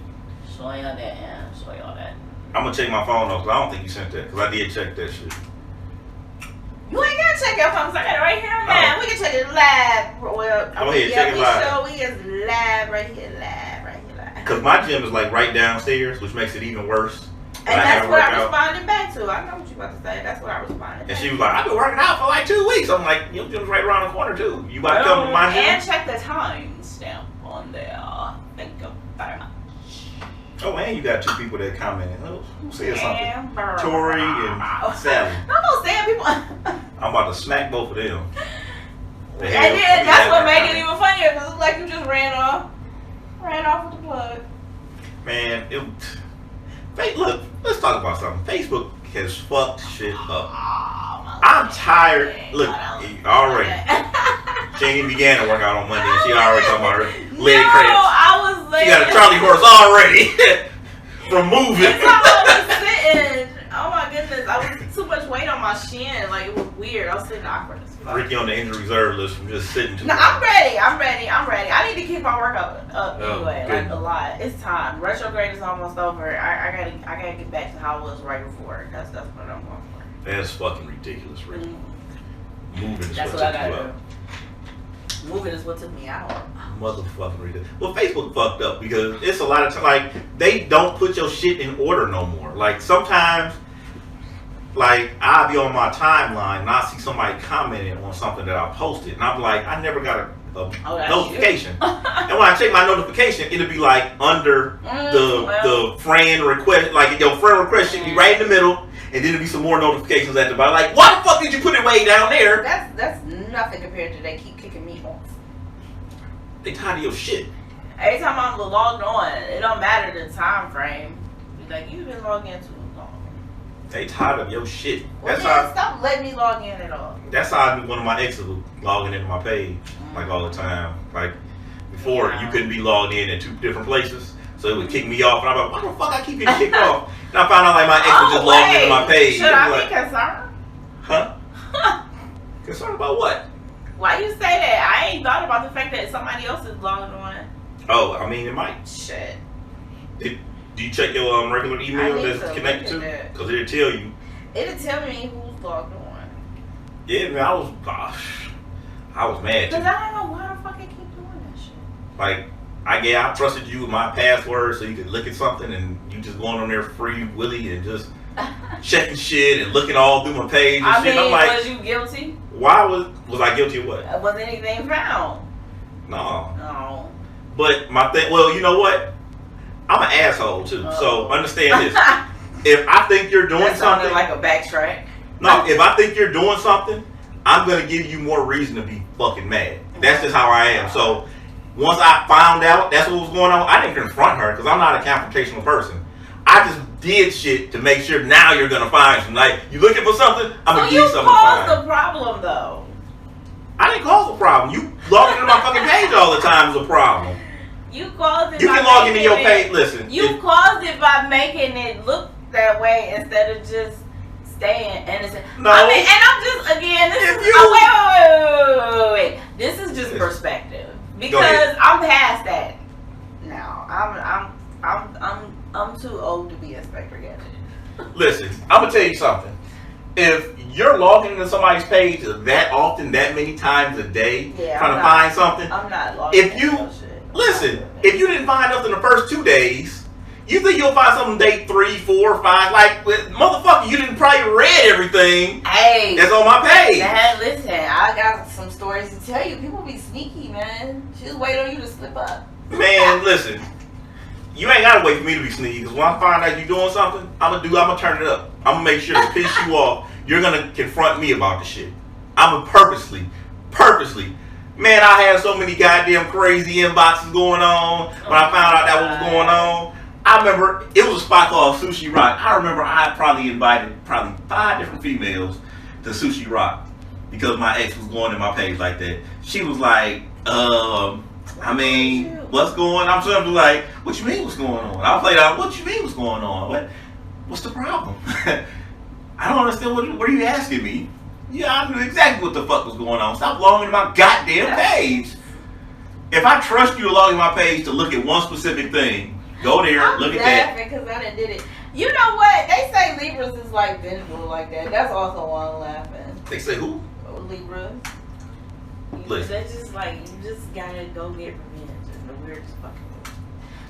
Show y'all that, yeah. Show y'all that. I'm gonna check my phone though, because I don't think you sent that, because I did check that shit. You ain't gotta check your phone, because I got it right here now. We can check it live. Well, go ahead, check it live. We is live right here, live. Because my gym is like right downstairs, which makes it even worse. And that's what I responded back to. I know what you about to say. That's what I responded back to. And she was like, I've been working out for like 2 weeks. I'm like, your gym's right around the corner too. You about to come to my gym? And check the time stamp on there. Thank you very much. Oh, and you got 2 people that commented. Who said something? Tori and Sally. I'm not saying people. I'm about to smack both of them. And then that's what made it even funnier, because it looked like you just ran off with the plug. Man, look, let's talk about something. Facebook has fucked shit up. I'm tired. Look, already. She ain't even began to work out on Monday. She already talking about her leg cramps. I was like, she got a Charlie horse already from moving. That's how I was sitting. Oh my goodness, I was too much weight on my shin. Like it was weird. I was sitting awkward as fuck. Ricky on the injury reserve list from just sitting too long. I'm ready. I need to keep my workout up anyway. Good. Like a lot. It's time. Retrograde is almost over. I gotta get back to how it was right before. That's what I'm going for. That's fucking ridiculous, Ricky. Moving is that's what took you up. Moving is what took me out. Motherfucking ridiculous. Well, Facebook fucked up because it's a lot of time. Like they don't put your shit in order no more. Like sometimes. Like, I'll be on my timeline and I'll see somebody commenting on something that I posted. And I'm like, I never got a notification. And when I check my notification, it'll be like under the friend request. Like, your friend request should be right in the middle. And then there'll be some more notifications at the bottom. Like, why the fuck did you put it way down there? That's nothing compared to they keep kicking me off. They tired of your shit. Every time I'm logged on, it don't matter the time frame. Be like, you've been logged in too long. They tired of your shit. Well, then stop letting me log in at all. That's how I knew one of my exes was logging into my page like all the time. Like before, you couldn't be logged in 2 different places, so it would kick me off. And I'm like, why the fuck I keep getting kicked off? And I found out like my ex was just logged into my page. Should I be concerned? Huh? Concerned about what? Why you say that? I ain't thought about the fact that somebody else is logged on. Oh, I mean it might. Shit. Do you check your regular email that's connected to? Because it'll tell you. It'll tell me who's logged on. Yeah, man, I was mad. Because I don't know why the fuck I keep doing that shit. Like, I trusted you with my password so you could look at something and you just going on there free willy and just checking shit and looking all through my page and shit. mean, I'm like, was you guilty? Why was I guilty of what? Was anything found? No. But my thing, well, you know what? I'm an asshole too. So understand this. If I think you're doing something, like a backtrack. No, if I think you're doing something, I'm gonna give you more reason to be fucking mad. That's just how I am. So once I found out that's what was going on, I didn't confront her because I'm not a confrontational person. I just did shit to make sure now you're gonna find some. Like, you looking for something, I'm gonna give you something to find. You caused the problem though. I didn't cause the problem. You logging into my fucking page all the time is a problem. You caused it. You can log into your page. Listen, you caused it by making it look that way instead of just staying innocent. No. I mean, and I'm just again. Wait. This is just perspective because I'm past that now. I'm too old to be Inspector Gadget. Listen, I'm gonna tell you something. If you're logging into somebody's page that often, that many times a day, trying to find something, I'm not logging into no shit. Listen, if you didn't find nothing the first 2 days, you think you'll find something day 3, 4, 5? Like, motherfucker, you didn't probably read everything that's on my page. Man, listen, I got some stories to tell you. People be sneaky, man. She'll wait on you to slip up. Man, listen. You ain't gotta wait for me to be sneaky, because when I find out you're doing something, I'm gonna turn it up. I'm gonna make sure to piss you off. You're gonna confront me about the shit. I'm gonna purposely. Man, I had so many goddamn crazy inboxes going on when I found out that was going on. I remember it was a spot called Sushi Rock. I remember I probably invited 5 different females to Sushi Rock because my ex was going in my page like that. She was like, I mean, what's going on? I'm sort of like, what you mean what's going on? I was like, what you mean what's going on? What's the problem? I don't understand. What are you asking me? Yeah, I knew exactly what the fuck was going on. Stop logging my goddamn page. If I trust you to log in my page to look at one specific thing, go there, look at that. I'm laughing because I done did it. You know what? They say Libras is like vengeful like that. That's also why I'm laughing. They say who? Libras. They're just like, you just gotta go get revenge in the weirdest fucking way.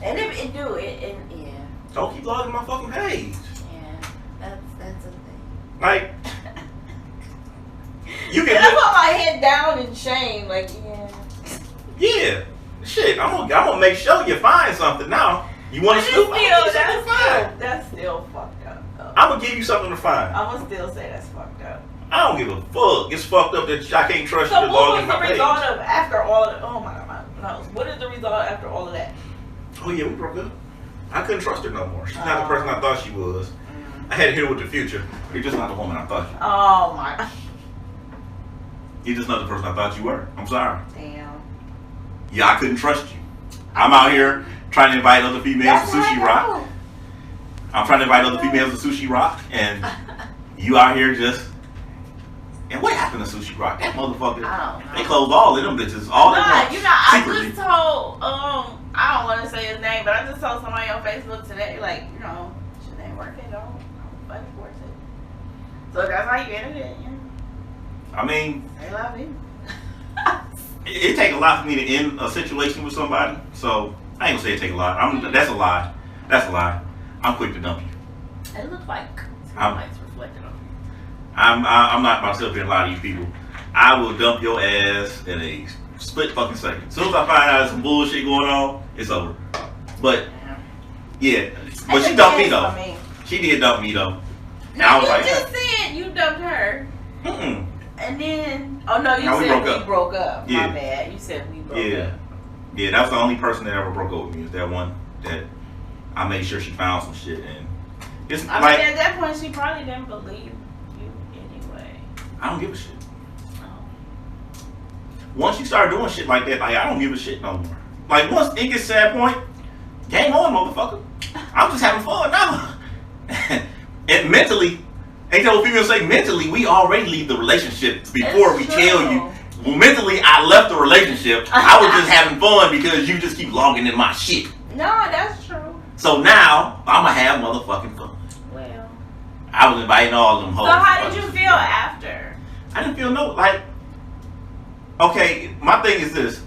And if it do it, yeah. Don't keep logging my fucking page. Yeah, that's a thing. Like, you can. I put my head down in shame, like, yeah. Shit, I'm gonna make sure you find something now. You want to snoop? That's still fucked up. I'm gonna give you something to find. I'm gonna still say that's fucked up. I don't give a fuck. It's fucked up that I can't trust you to log in my page. So what was the result of after all of? Oh my god, what is the result after all of that? Oh yeah, we broke up. I couldn't trust her no more. She's not the person I thought she was. I had to hit her with the future. You're just not the woman I thought you were. Oh my. You're just not the person I thought you were. I'm sorry. Damn. Yeah, I couldn't trust you. I'm out here trying to invite other females to Sushi Rock. I'm trying to invite other females to Sushi Rock, and you out here just. And what happened to Sushi Rock? That motherfucker. I don't know. They closed all of them bitches. All at once. I just told I don't want to say his name, but I just told somebody on Facebook today, like, shit ain't working, don't fucking force it. So that's how you ended it, I mean, they love me. it take a lot for me to end a situation with somebody. So I ain't gonna say it take a lot. That's a lie. That's a lie. I'm quick to dump you. It looks like lights reflected on you. I'm not about to sit up here and lie to you people. I will dump your ass in a split fucking second. As soon as I find out there's some bullshit going on, it's over. But yeah, but she dumped me though. She did dump me though. Now you just said you dumped her. And then, you said we broke up. Yeah. My bad. You said we broke up. Yeah, that was the only person that ever broke up with me. Is that one that I made sure she found some shit, and it's mean, at that point, she probably didn't believe you anyway. I don't give a shit. Once you start doing shit like that, like, I don't give a shit no more. Like, once it gets to that point, game on, motherfucker. I'm just having fun now. And mentally, ain't that what people say? Mentally, we already leave the relationship before we tell you. Well, mentally, I left the relationship. I was just having fun because you just keep logging in my shit. No, that's true. So now, I'm going to have motherfucking fun. Well. I was inviting all of them hoes. So how did you feel after? I didn't feel okay, my thing is this.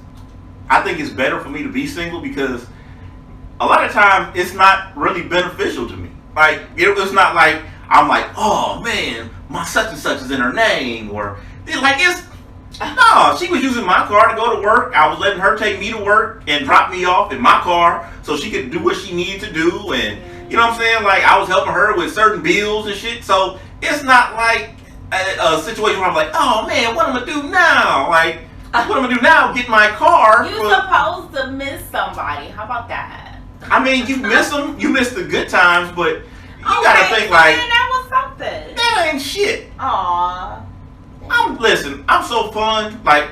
I think it's better for me to be single because a lot of times it's not really beneficial to me. Like, it's not like I'm like, oh man, my such and such is in her name, or like it's. No, she was using my car to go to work. I was letting her take me to work and drop me off in my car so she could do what she needed to do. And you know what I'm saying? Like I was helping her with certain bills and shit. So it's not like a situation where I'm like, oh man, what am I gonna do now? Like, what am I gonna do now? Get my car. You're supposed to miss somebody. How about that? I mean, you miss them. You miss the good times, but you gotta think like that was something. That ain't shit. Aww. I'm so fun. Like,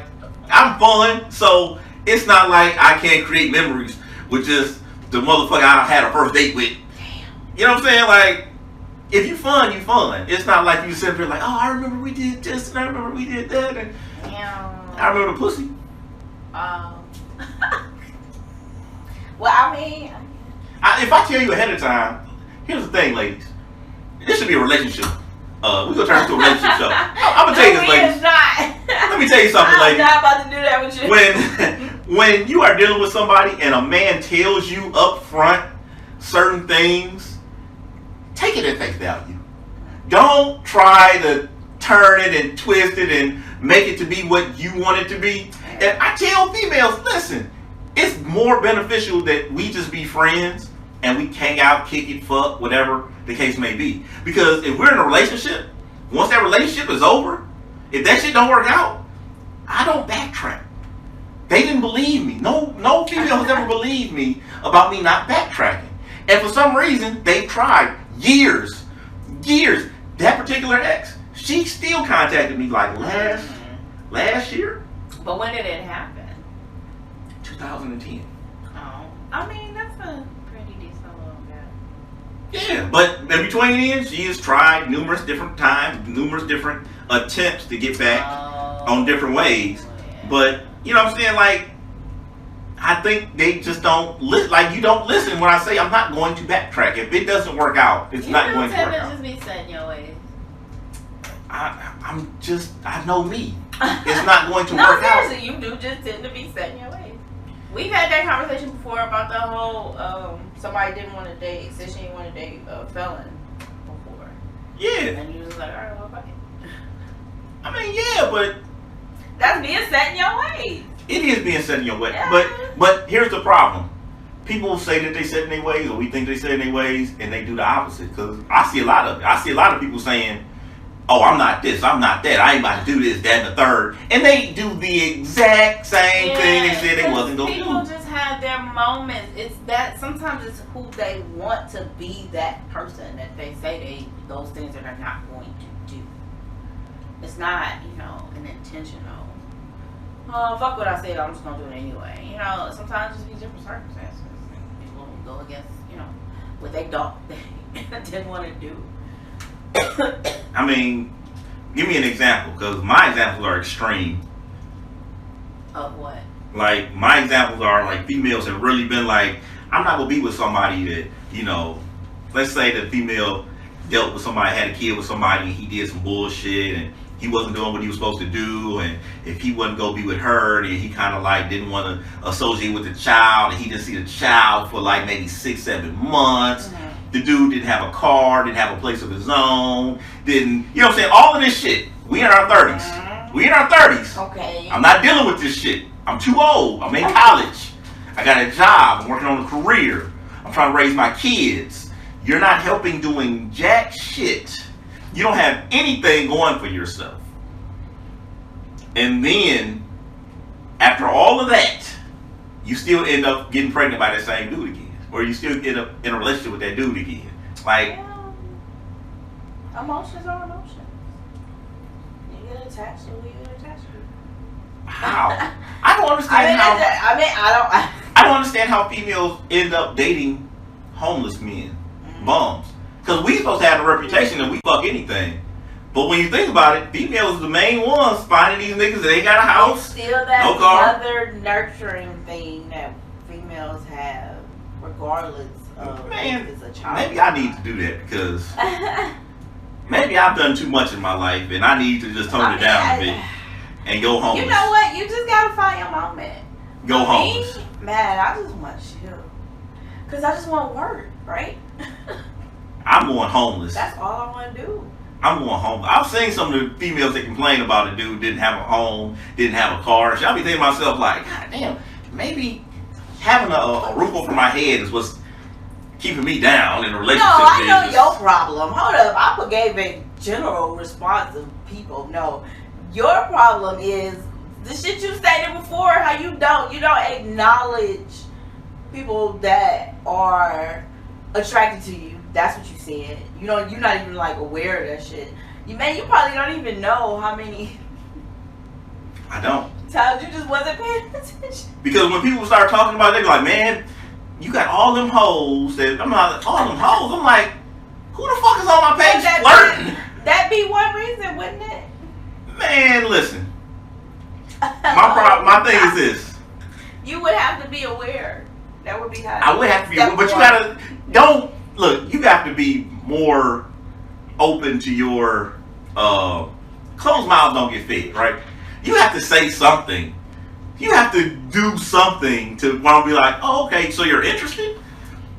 I'm fun. So, it's not like I can't create memories with just the motherfucker I had a first date with. Damn. You know what I'm saying? Like, if you fun, you fun. It's not like you sit there like, oh, I remember we did this and I remember we did that. And I remember the pussy. Well, I mean. If I tell you ahead of time, here's the thing, ladies. This should be a relationship. We're gonna turn into a relationship show. I'm gonna tell you this, ladies. Let me tell you something, ladies. I'm not about to do that with you. When you are dealing with somebody and a man tells you up front certain things, take it at face value. Don't try to turn it and twist it and make it to be what you want it to be. And I tell females, listen, it's more beneficial that we just be friends and we hang out, kick it, fuck, whatever the case may be. Because if we're in a relationship, once that relationship is over, if that shit don't work out, I don't backtrack. They didn't believe me. No female has ever believed me about me not backtracking. And for some reason, they tried years. That particular ex, she still contacted me like last year. But when did it happen? 2010. Oh, I mean that's a pretty decent little gap. Yeah, but in between then, she has tried numerous different times, numerous different attempts to get back on different ways. Yeah. But you know what I'm saying? Like, I think they just don't listen. Like, you don't listen when I say I'm not going to backtrack. If it doesn't work out, it's not going to work out. You just be set in your ways. I know me. It's not going to work out. No, seriously, you do just tend to be set in your ways. We've had that conversation before about the whole somebody didn't want to date, said she didn't want to date a felon before. Yeah. And you was like, all right, well, fuck it. I mean, yeah, but that's being set in your ways. It is being set in your way. Yeah. But here's the problem. People say that they set in their ways, or we think they set in their ways, and they do the opposite. Because I see a lot of it. I see a lot of people saying, oh, I'm not this, I'm not that, I ain't about to do this, that, and the third. And they do the exact same thing they said they wasn't going to do. People just have their moments. It's that sometimes it's who they want to be, that person that they say those things that they're not going to do. It's not, an intentional, oh, fuck what I said, I'm just going to do it anyway. Sometimes it's be different circumstances. People go against, what they didn't want to do. I mean, give me an example, because my examples are extreme. Of what? Like, my examples are, like, females have really been like, I'm not going to be with somebody that, let's say the female dealt with somebody, had a kid with somebody, and he did some bullshit, and he wasn't doing what he was supposed to do, and if he wasn't going to be with her, then he kind of, like, didn't want to associate with the child, and he didn't see the child for, like, maybe 6-7 months. Mm-hmm. The dude didn't have a car, didn't have a place of his own, didn't, you know what I'm saying? All of this shit. We in our 30s. Mm-hmm. We in our 30s. Okay. I'm not dealing with this shit. I'm too old. I'm in college. I got a job. I'm working on a career. I'm trying to raise my kids. You're not helping doing jack shit. You don't have anything going for yourself. And then, after all of that, you still end up getting pregnant by that same dude again. Or you still get up in a relationship with that dude again. Like, emotions are emotions. You get attached to who you get attached to. How? I don't understand I don't understand how females end up dating homeless men, bums. Because we supposed to have a reputation that we fuck anything. But when you think about it, females are the main ones finding these niggas that ain't got a house, it's still that no car. Other nurturing thing that females have, regardless of if it's a child. Maybe I need to do that because maybe I've done too much in my life and I need to just tone it down a bit and go homeless. You know what? You just gotta find your moment. Go homeless. Man, I just want chill. Because I just want work, right? I'm I'm going homeless. That's all I want to do. I'm going homeless. I've seen some of the females that complain about a dude didn't have a home, didn't have a car. I'll be thinking to myself like, God damn, maybe having a roof over my head is what's keeping me down in a relationship. No, I know your problem. Hold up, I gave a general response of people. No, your problem is the shit you stated before. How you don't acknowledge people that are attracted to you. That's what you said. You're not even like aware of that shit. You probably don't even know how many. I don't. Times you just wasn't paying attention. Because when people start talking about it, they be like, man, you got all them hoes. I'm not all them hoes. I'm like, who the fuck is on my page flirting? That'd be one reason, wouldn't it? Man, listen. My thing is this. You would have to be aware. That would be how. I would have to be aware, but you gotta look. You have to be more open to your closed mouths don't get fed, right? You have to say something. You have to do something to want to be like, oh, okay, so you're interested?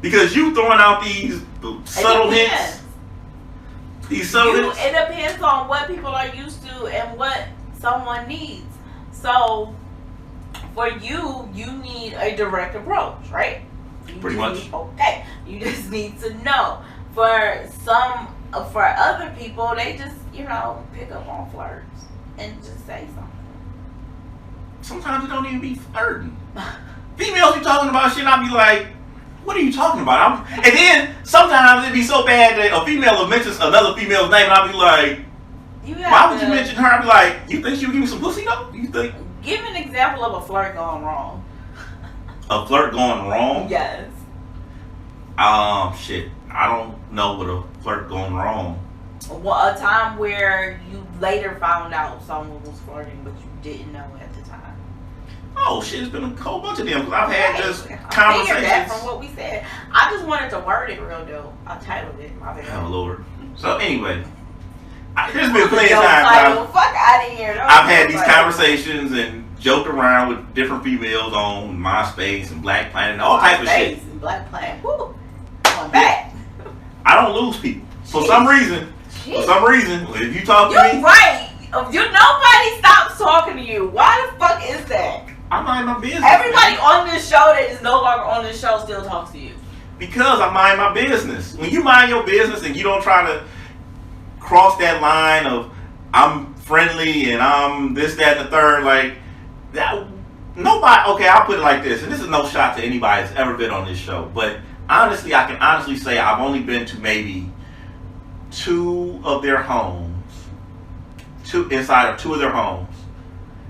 Because you throwing out these subtle hints. These subtle hints. It depends on what people are used to and what someone needs. So, for you need a direct approach, right? Pretty much. Okay. You just need to know. For other people, they just, pick up on flirts and just say something. Sometimes it don't even be flirting. Females be talking about shit, I'll be like, what are you talking about? And then sometimes it'd be so bad that a female will mention another female's name and I'll be like, why would you mention her? I'll be like, you think she would give me some pussy though? You think? Give an example of a flirt going wrong. A flirt going wrong? Yes. Shit. I don't know what a flirt going wrong. Well, a time where you later found out someone was flirting, but you didn't know at the time. Oh shit, it's been a whole bunch of them because I've had just conversations. I that from what we said. I just wanted to word it real dope. I titled it. My bad. Oh Lord. So anyway, there's been plenty of times fuck out of here. I've had these conversations and joked around with different females on MySpace and Black Planet and all type of shit. And Black Planet. Woo. Going back. I don't lose people. For some reason, if you talk to me. You're right. Nobody stops talking to you. Why the fuck is that? I mind my business. Everybody on this show that is no longer on this show still talks to you. Because I mind my business. When you mind your business and you don't try to cross that line of I'm friendly and I'm this, that, and the third, like that. Nobody. Okay, I'll put it like this, and this is no shot to anybody that's ever been on this show, but honestly, I can honestly say I've only been to maybe inside of two of their homes.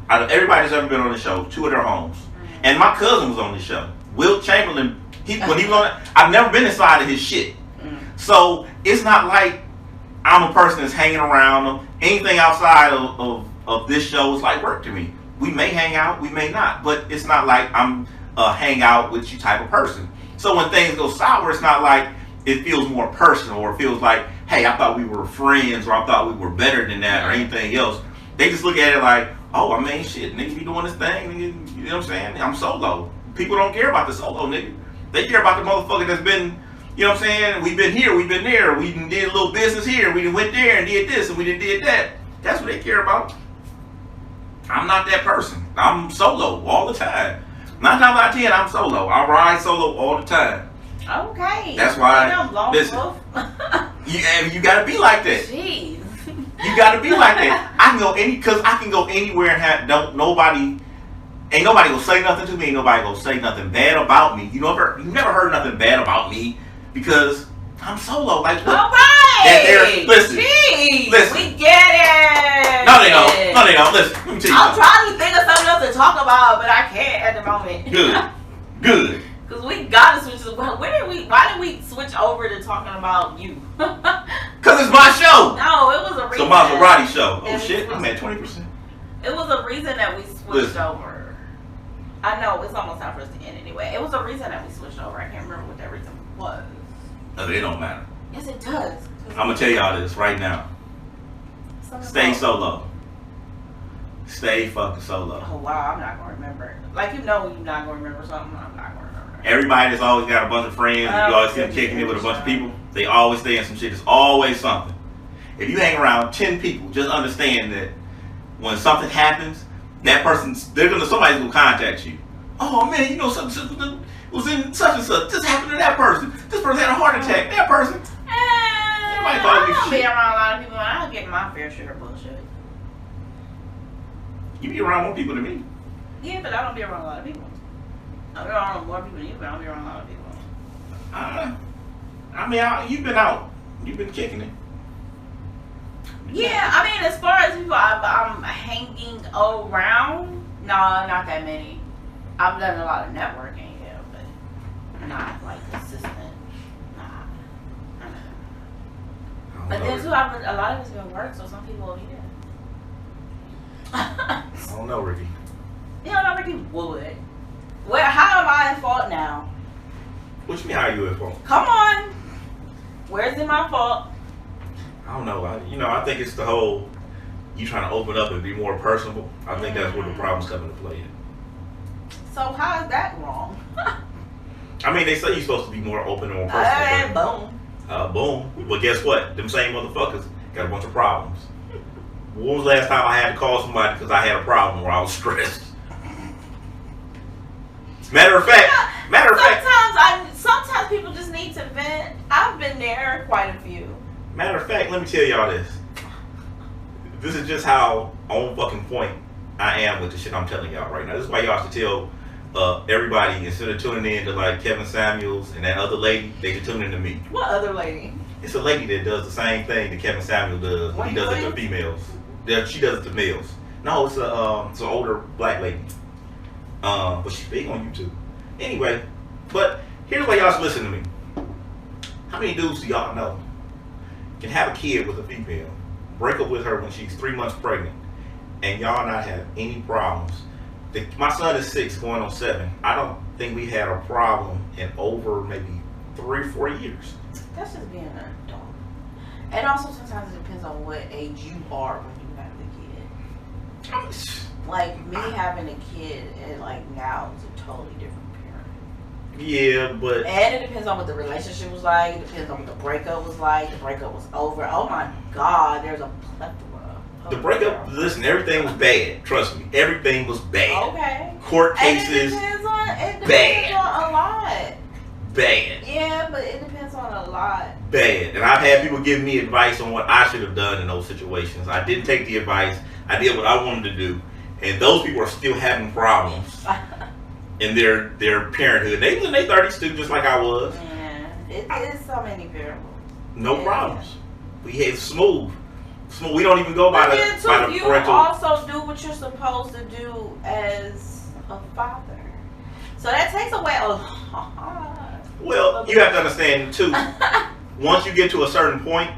Out of everybody that's ever been on the show, two of their homes. Mm-hmm. And my cousin was on the show. Will Chamberlain, when he was on it, I've never been inside of his shit. Mm-hmm. So it's not like I'm a person that's hanging around them. Anything outside of this show is like work to me. We may hang out, we may not, but it's not like I'm a hang out with you type of person. So when things go sour, it's not like it feels more personal or it feels like, hey, I thought we were friends or I thought we were better than that or anything else. They just look at it like, oh, I mean, shit, nigga be doing this thing, nigga, you know what I'm saying? I'm solo. People don't care about the solo, nigga. They care about the motherfucker that's been, you know what I'm saying? We've been here, we've been there, we did a little business here, we went there and did this and we did that. That's what they care about. I'm not that person. I'm solo all the time. 9 times out of 10, I'm solo. I ride solo all the time. Okay. That's why. Listen, you gotta be like that. Jeez. You gotta be like that. I can go anywhere and ain't nobody gonna say nothing to me. Ain't nobody gonna say nothing bad about me. You never heard nothing bad about me because I'm solo. Like what? All right. Listen. Jeez, listen. We get it. No, they don't. Listen. Let me tell you I'm trying to think of something else to talk about, but I can't at the moment. Good. Because we gotta switch. Why did we switch over to talking about you? Because it's my show. No, it was a reason. It's a Maseratii show. Oh shit, I'm at 20%. It was a reason that we switched over. I know, it's almost time for us to end anyway. It was a reason that we switched over. I can't remember what that reason was. No, it don't matter. Yes, it does. I'm gonna tell y'all this right now. Stay solo. Stay fucking solo. Oh wow, I'm not gonna remember. Like you're not gonna remember something. I'm not gonna remember Everybody that's always got a bunch of friends and you always see them kicking it with a bunch of people, they always stay in some shit. It's always something. If you hang around 10 people, just understand that when something happens, that person's somebody's gonna contact you. Oh man, you know something was in such and such. This happened to that person. This person had a heart attack. That person. I don't be around a lot of people and I don't get my fair share of bullshit. You be around more people than me. Yeah, but I don't be around a lot of people. I be around more people than you, but I don't be around a lot of people. I mean, you've been out. You've been kicking it. Yeah, I mean, as far as people I'm hanging around, no, not that many. I've done a lot of networking, yeah, but not like consistent. Nah. But then too, a lot of it's been work, so some people will be there. I don't know, Ricky. You don't know Ricky would. Well, how am I at fault now? What you mean, how are you at fault? Come on. Where's it my fault? I don't know. I think it's the whole you trying to open up and be more personable. I think that's where the problems come into play. So how is that wrong? I mean, they say you're supposed to be more open and more personal. Boom. Boom. But guess what? Them same motherfuckers got a bunch of problems. When was the last time I had to call somebody because I had a problem or I was stressed? Matter of fact. Sometimes people just need to vent. I've been there quite a few. Matter of fact, let me tell y'all this. This is just how on fucking point I am with the shit I'm telling y'all right now. This is why y'all should tell everybody, instead of tuning in to like Kevin Samuels and that other lady, they should tune in to me. What other lady? It's a lady that does the same thing that Kevin Samuels does when he does it to females. She does it to males. No, it's an older black lady. But she's big on YouTube. Anyway, but here's why y'all should listen to me. How many dudes do y'all know can have a kid with a female, break up with her when she's 3 months pregnant, and y'all not have any problems? My son is 6 going on 7. I don't think we had a problem in over maybe 3 or 4 years. That's just being an adult. And also sometimes it depends on what age you are when you have the kid. Like me having a kid and like now is a totally different parent. Yeah, but and it depends on what the relationship was like. It depends on what the breakup was like. The breakup was over. Oh my God, there's a plethora. The breakup. Listen, everything was bad. Trust me, everything was bad. Okay. Court cases. It depends on a lot. Bad. Yeah, but it depends on a lot. Bad. And I've had people give me advice on what I should have done in those situations. I didn't take the advice. I did what I wanted to do. And those people are still having problems in their parenthood. They was in their 30s too, just like I was. Yeah, it is so many variables. No problems. We had smooth. We don't even go by the you parental. also do what you're supposed to do as a father. So that takes away a lot. Well, you have to understand too. Once you get to a certain point,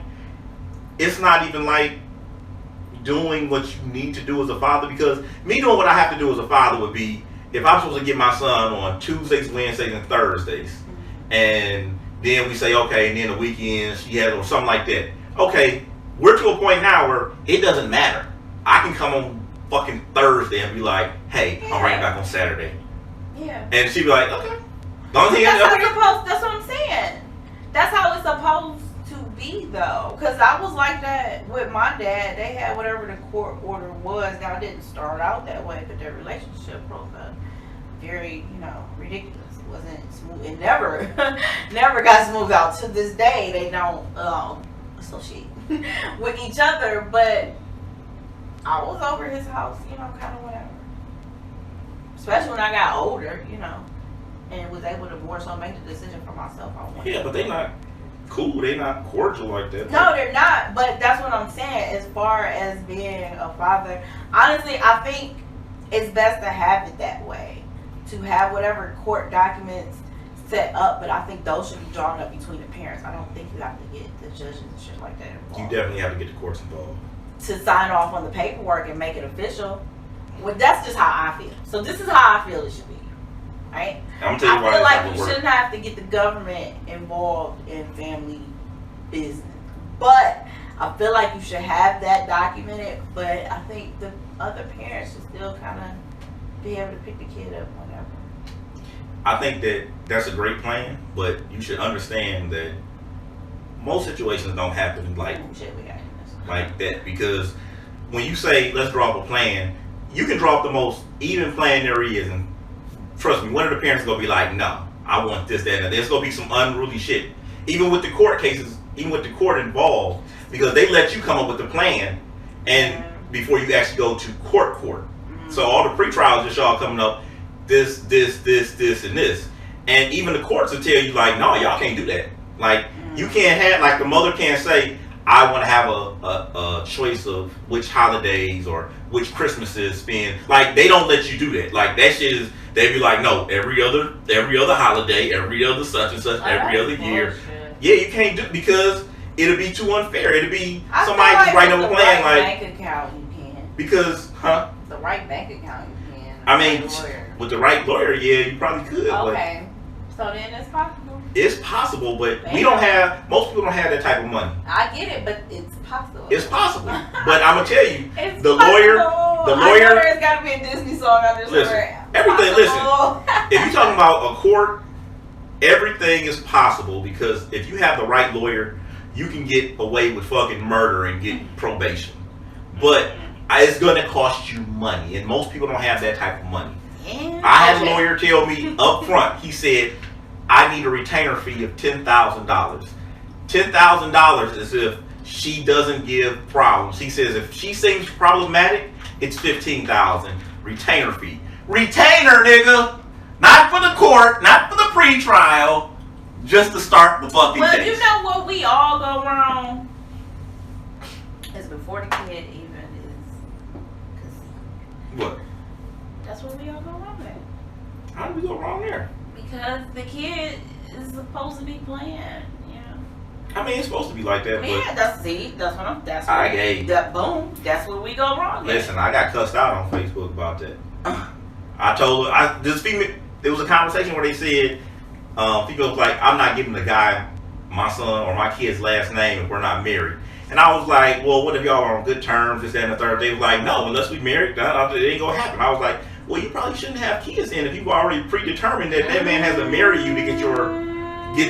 it's not even like doing what you need to do as a father, because me doing what I have to do as a father would be if I'm supposed to get my son on Tuesdays, Wednesdays, and Thursdays, and then we say okay, and then the weekends she has or something like that. Okay, we're to a point now where it doesn't matter. I can come on fucking Thursday and be like, hey, I'll bring it back on Saturday. Yeah. And she'd be like, okay. That's what I'm saying. That's how it's supposed to be, though. Because I was like that with my dad. They had whatever the court order was. Now, it didn't start out that way, but their relationship broke up. Very, ridiculous. It wasn't smooth. It never got smoothed out. To this day, they don't associate with each other. But I was over his house, kind of whatever. Especially when I got older, and was able to more so make the decision for myself. Yeah, but they're not cool. They're not cordial like that. No, they're not. But that's what I'm saying. As far as being a father, honestly, I think it's best to have it that way. To have whatever court documents set up, but I think those should be drawn up between the parents. I don't think you have to get the judges and shit like that involved. You definitely have to get the courts involved. To sign off on the paperwork and make it official. Well, that's just how I feel. So this is how I feel it should be. Right? I'm telling you why I feel like you shouldn't have to get the government involved in family business. But I feel like you should have that documented. But I think the other parents should still kind of be able to pick the kid up whenever. I think that that's a great plan, but you should understand that most situations don't happen like that, because when you say let's draw up a plan, you can draw up the most even plan there is, and trust me, one of the parents is gonna be like, no, I want this, that, and there's gonna be some unruly shit. Even with the court cases, even with the court involved, because they let you come up with the plan and before you actually go to court. So all the pre-trials just y'all coming up, this, and this. And even the courts will tell you like, no, y'all can't do that. Like you can't have, like the mother can't say, I want to have a choice of which holidays or which Christmases spend. Like they don't let you do that. Like that shit is, they be like, no, every other holiday, every other such and such, every other year. Yeah, you can't do, because it'll be too unfair. It'll be somebody just writing up a plan like bank account you can. Because the right bank account you can. I mean, with the right lawyer, yeah, you probably could. Okay, so then it's possible. It's possible, but we don't have. Most people don't have that type of money. I get it, but it's possible. It's possible, but I'm gonna tell you, it's the possible. lawyer. I know there's got to be a Disney song out there somewhere. Everything. Listen, if you're talking about a court, everything is possible, because if you have the right lawyer, you can get away with fucking murder and get probation. But it's gonna cost you money, and most people don't have that type of money. Yeah. I had a lawyer tell me up front. He said, I need a retainer fee of $10,000. $10,000 is if she doesn't give problems. He says if she seems problematic, it's $15,000 retainer fee. Retainer, nigga, not for the court, not for the pre-trial, just to start the fucking case. Well, you know what we all go wrong is before the kid even is conceived. What? That's what we all go wrong at. How do we go wrong there? Because the kid is supposed to be planned, you know. I mean, it's supposed to be like that. Yeah, that's boom. That's where we go wrong. Listen, I got cussed out on Facebook about that. I told her, this female, there was a conversation where they said, people was like, I'm not giving the guy my son or my kid's last name if we're not married. And I was like, well, what if y'all are on good terms, this, that, and the third? They was like, no, unless we married, it ain't gonna happen. I was like, well, you probably shouldn't have kids then if you've already predetermined that man has to marry you to get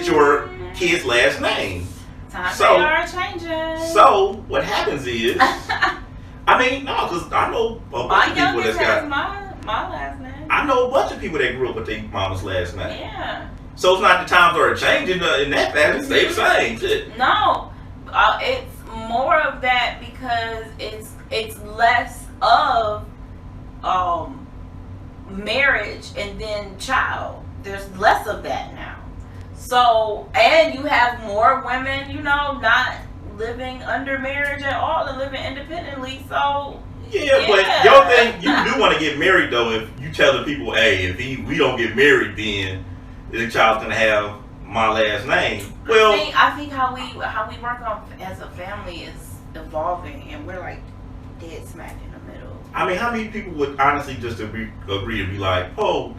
your kid's last name. Times are changing. So what happens is, I mean, no, because I know a bunch of people that's got my last name. I know a bunch of people that grew up with their mama's last name. Yeah. So it's not the times are changing in that fashion. Stay the same. Shit. No, it's more of that because it's less of marriage and then child. There's less of that now. So, and you have more women, you know, not living under marriage at all and living independently. So yeah, but your thing, you do want to get married though. If you tell the people, hey, if we don't get married, then the child's gonna have my last name. Well, I think how we work on as a family is evolving, and we're like dead smack in the middle. I mean, how many people would honestly just agree to be like, oh,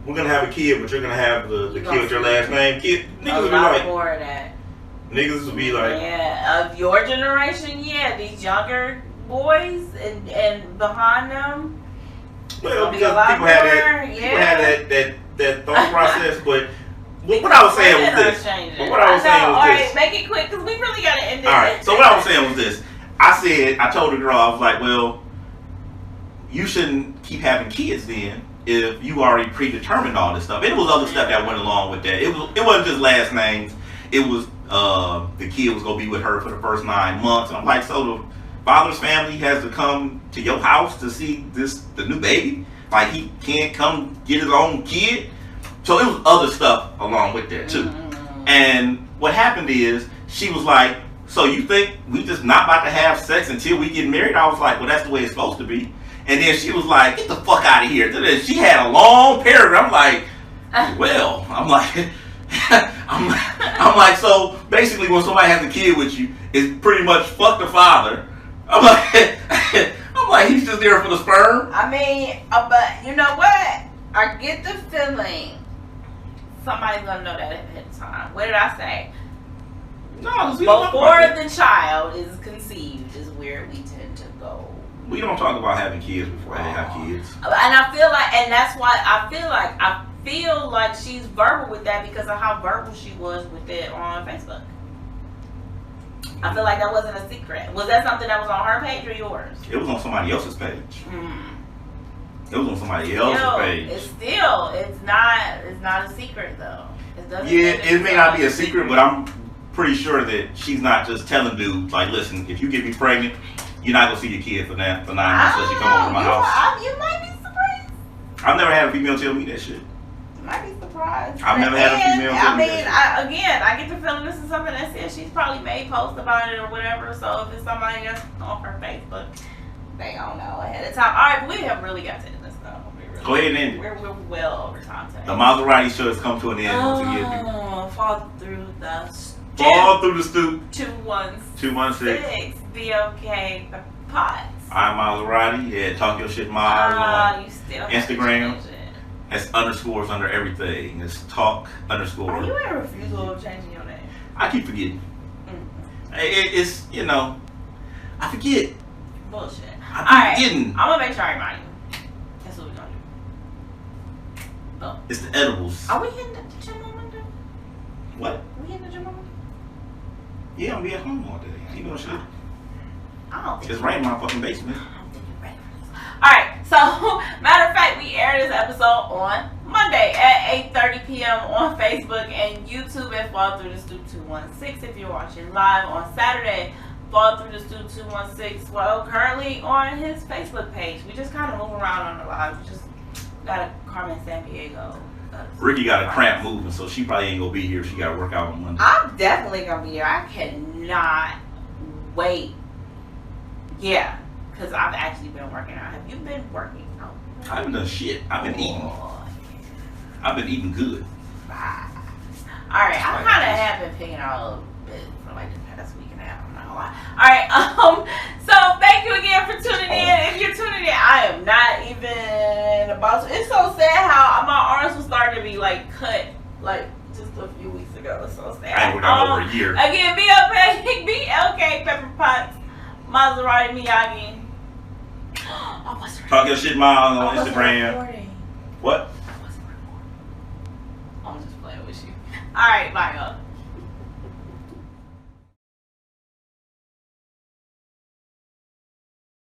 we're gonna have a kid, but you're gonna have the kid with your last name? Niggas would be like, more of that. Niggas would be like, yeah, of your generation, yeah, these younger boys and behind them. Well, because people had that thought process, but what I was saying was this. Alright, make it quick because we really gotta end it. Alright, so what I was saying was this. I told the girl, I was like, well, you shouldn't keep having kids then if you already predetermined all this stuff. And it was other stuff that went along with that. It wasn't just last names. It was the kid was gonna be with her for the first 9 months. And I'm like, so the father's family has to come to your house to see the new baby? Like he can't come get his own kid? So it was other stuff along with that too. Mm-hmm. And what happened is she was like, so you think we just not about to have sex until we get married? I was like, well, that's the way it's supposed to be. And then she was like, get the fuck out of here. She had a long paragraph. I'm like, well, I'm like, I'm like, so basically when somebody has a kid with you, it's pretty much fuck the father. I'm like, he's just there for the sperm. I mean, but you know what? I get the feeling somebody's gonna know that ahead of time. What did I say? No, before the child is conceived is where we tend to go. We don't talk about having kids before they have kids. And I feel like, and that's why I feel like she's verbal with that because of how verbal she was with it on Facebook. I feel like that wasn't a secret. Was that something that was on her page or yours? It was on somebody else's page. It was on somebody else's page. It's not a secret though. It may not be a secret, but I'm pretty sure that she's not just telling dudes like, listen, if you get me pregnant, you're not gonna see your kid for 9 months unless you come over to my house. You might be surprised. I've never had a female tell me that shit. You might be surprised. I've never had a female tell me that shit. I get the feeling this is something that says she's probably made posts about it or whatever. So if it's somebody that's on her Facebook, they don't know ahead of time. All right, but we have really got to end this though. Go ahead and end it. We're well over time today. The Maserati show has come to an end once again. Fall through the stoop. 216 BlkPepperPotts. I'm Maseratii. Yeah, talk your shit, Mars on Instagram. That's underscores under everything. It's talk underscore. Are you in refusal of changing your name? I keep forgetting. It's I forget. Bullshit. I keep forgetting. I'm gonna make sure I remind you. That's what we're gonna do. Oh. It's the edibles. Are we hitting the gym on Monday? What? Are we hitting the gym on Monday? Yeah, I'm be at home all day. You know shit. I don't think it's raining in my fucking basement. I don't think you're ready for this. Alright, so matter of fact, we aired this episode on Monday at 8:30 p.m. on Facebook and YouTube at Fall Through the Stoop 216 if you're watching live on Saturday. Fall Through the Stoop 216. Well, currently on his Facebook page. We just kind of move around on the live. We just got a Carmen Sandiego. Ricky got a cramp moving, so she probably ain't gonna be here. She gotta work out on Monday. I'm definitely gonna be here. I cannot wait. Yeah, because I've actually been working out. Have you been working out? I haven't done shit. I've been eating. I've been eating good. Alright, I kind of have been picking out a little bit for like the past week and a half. I'm not gonna lie. Alright, so thank you again for tuning in. If you're tuning in, I am not even about to. It's so sad how my arms were starting to be like cut like just a few weeks ago. It's so sad. I ain't worked out over a year. Again, BlkPepperPotts, Maseratii, Myagi. Talk your shit, Miles, on Instagram. What? I'm just playing with you. Alright, bye y'all.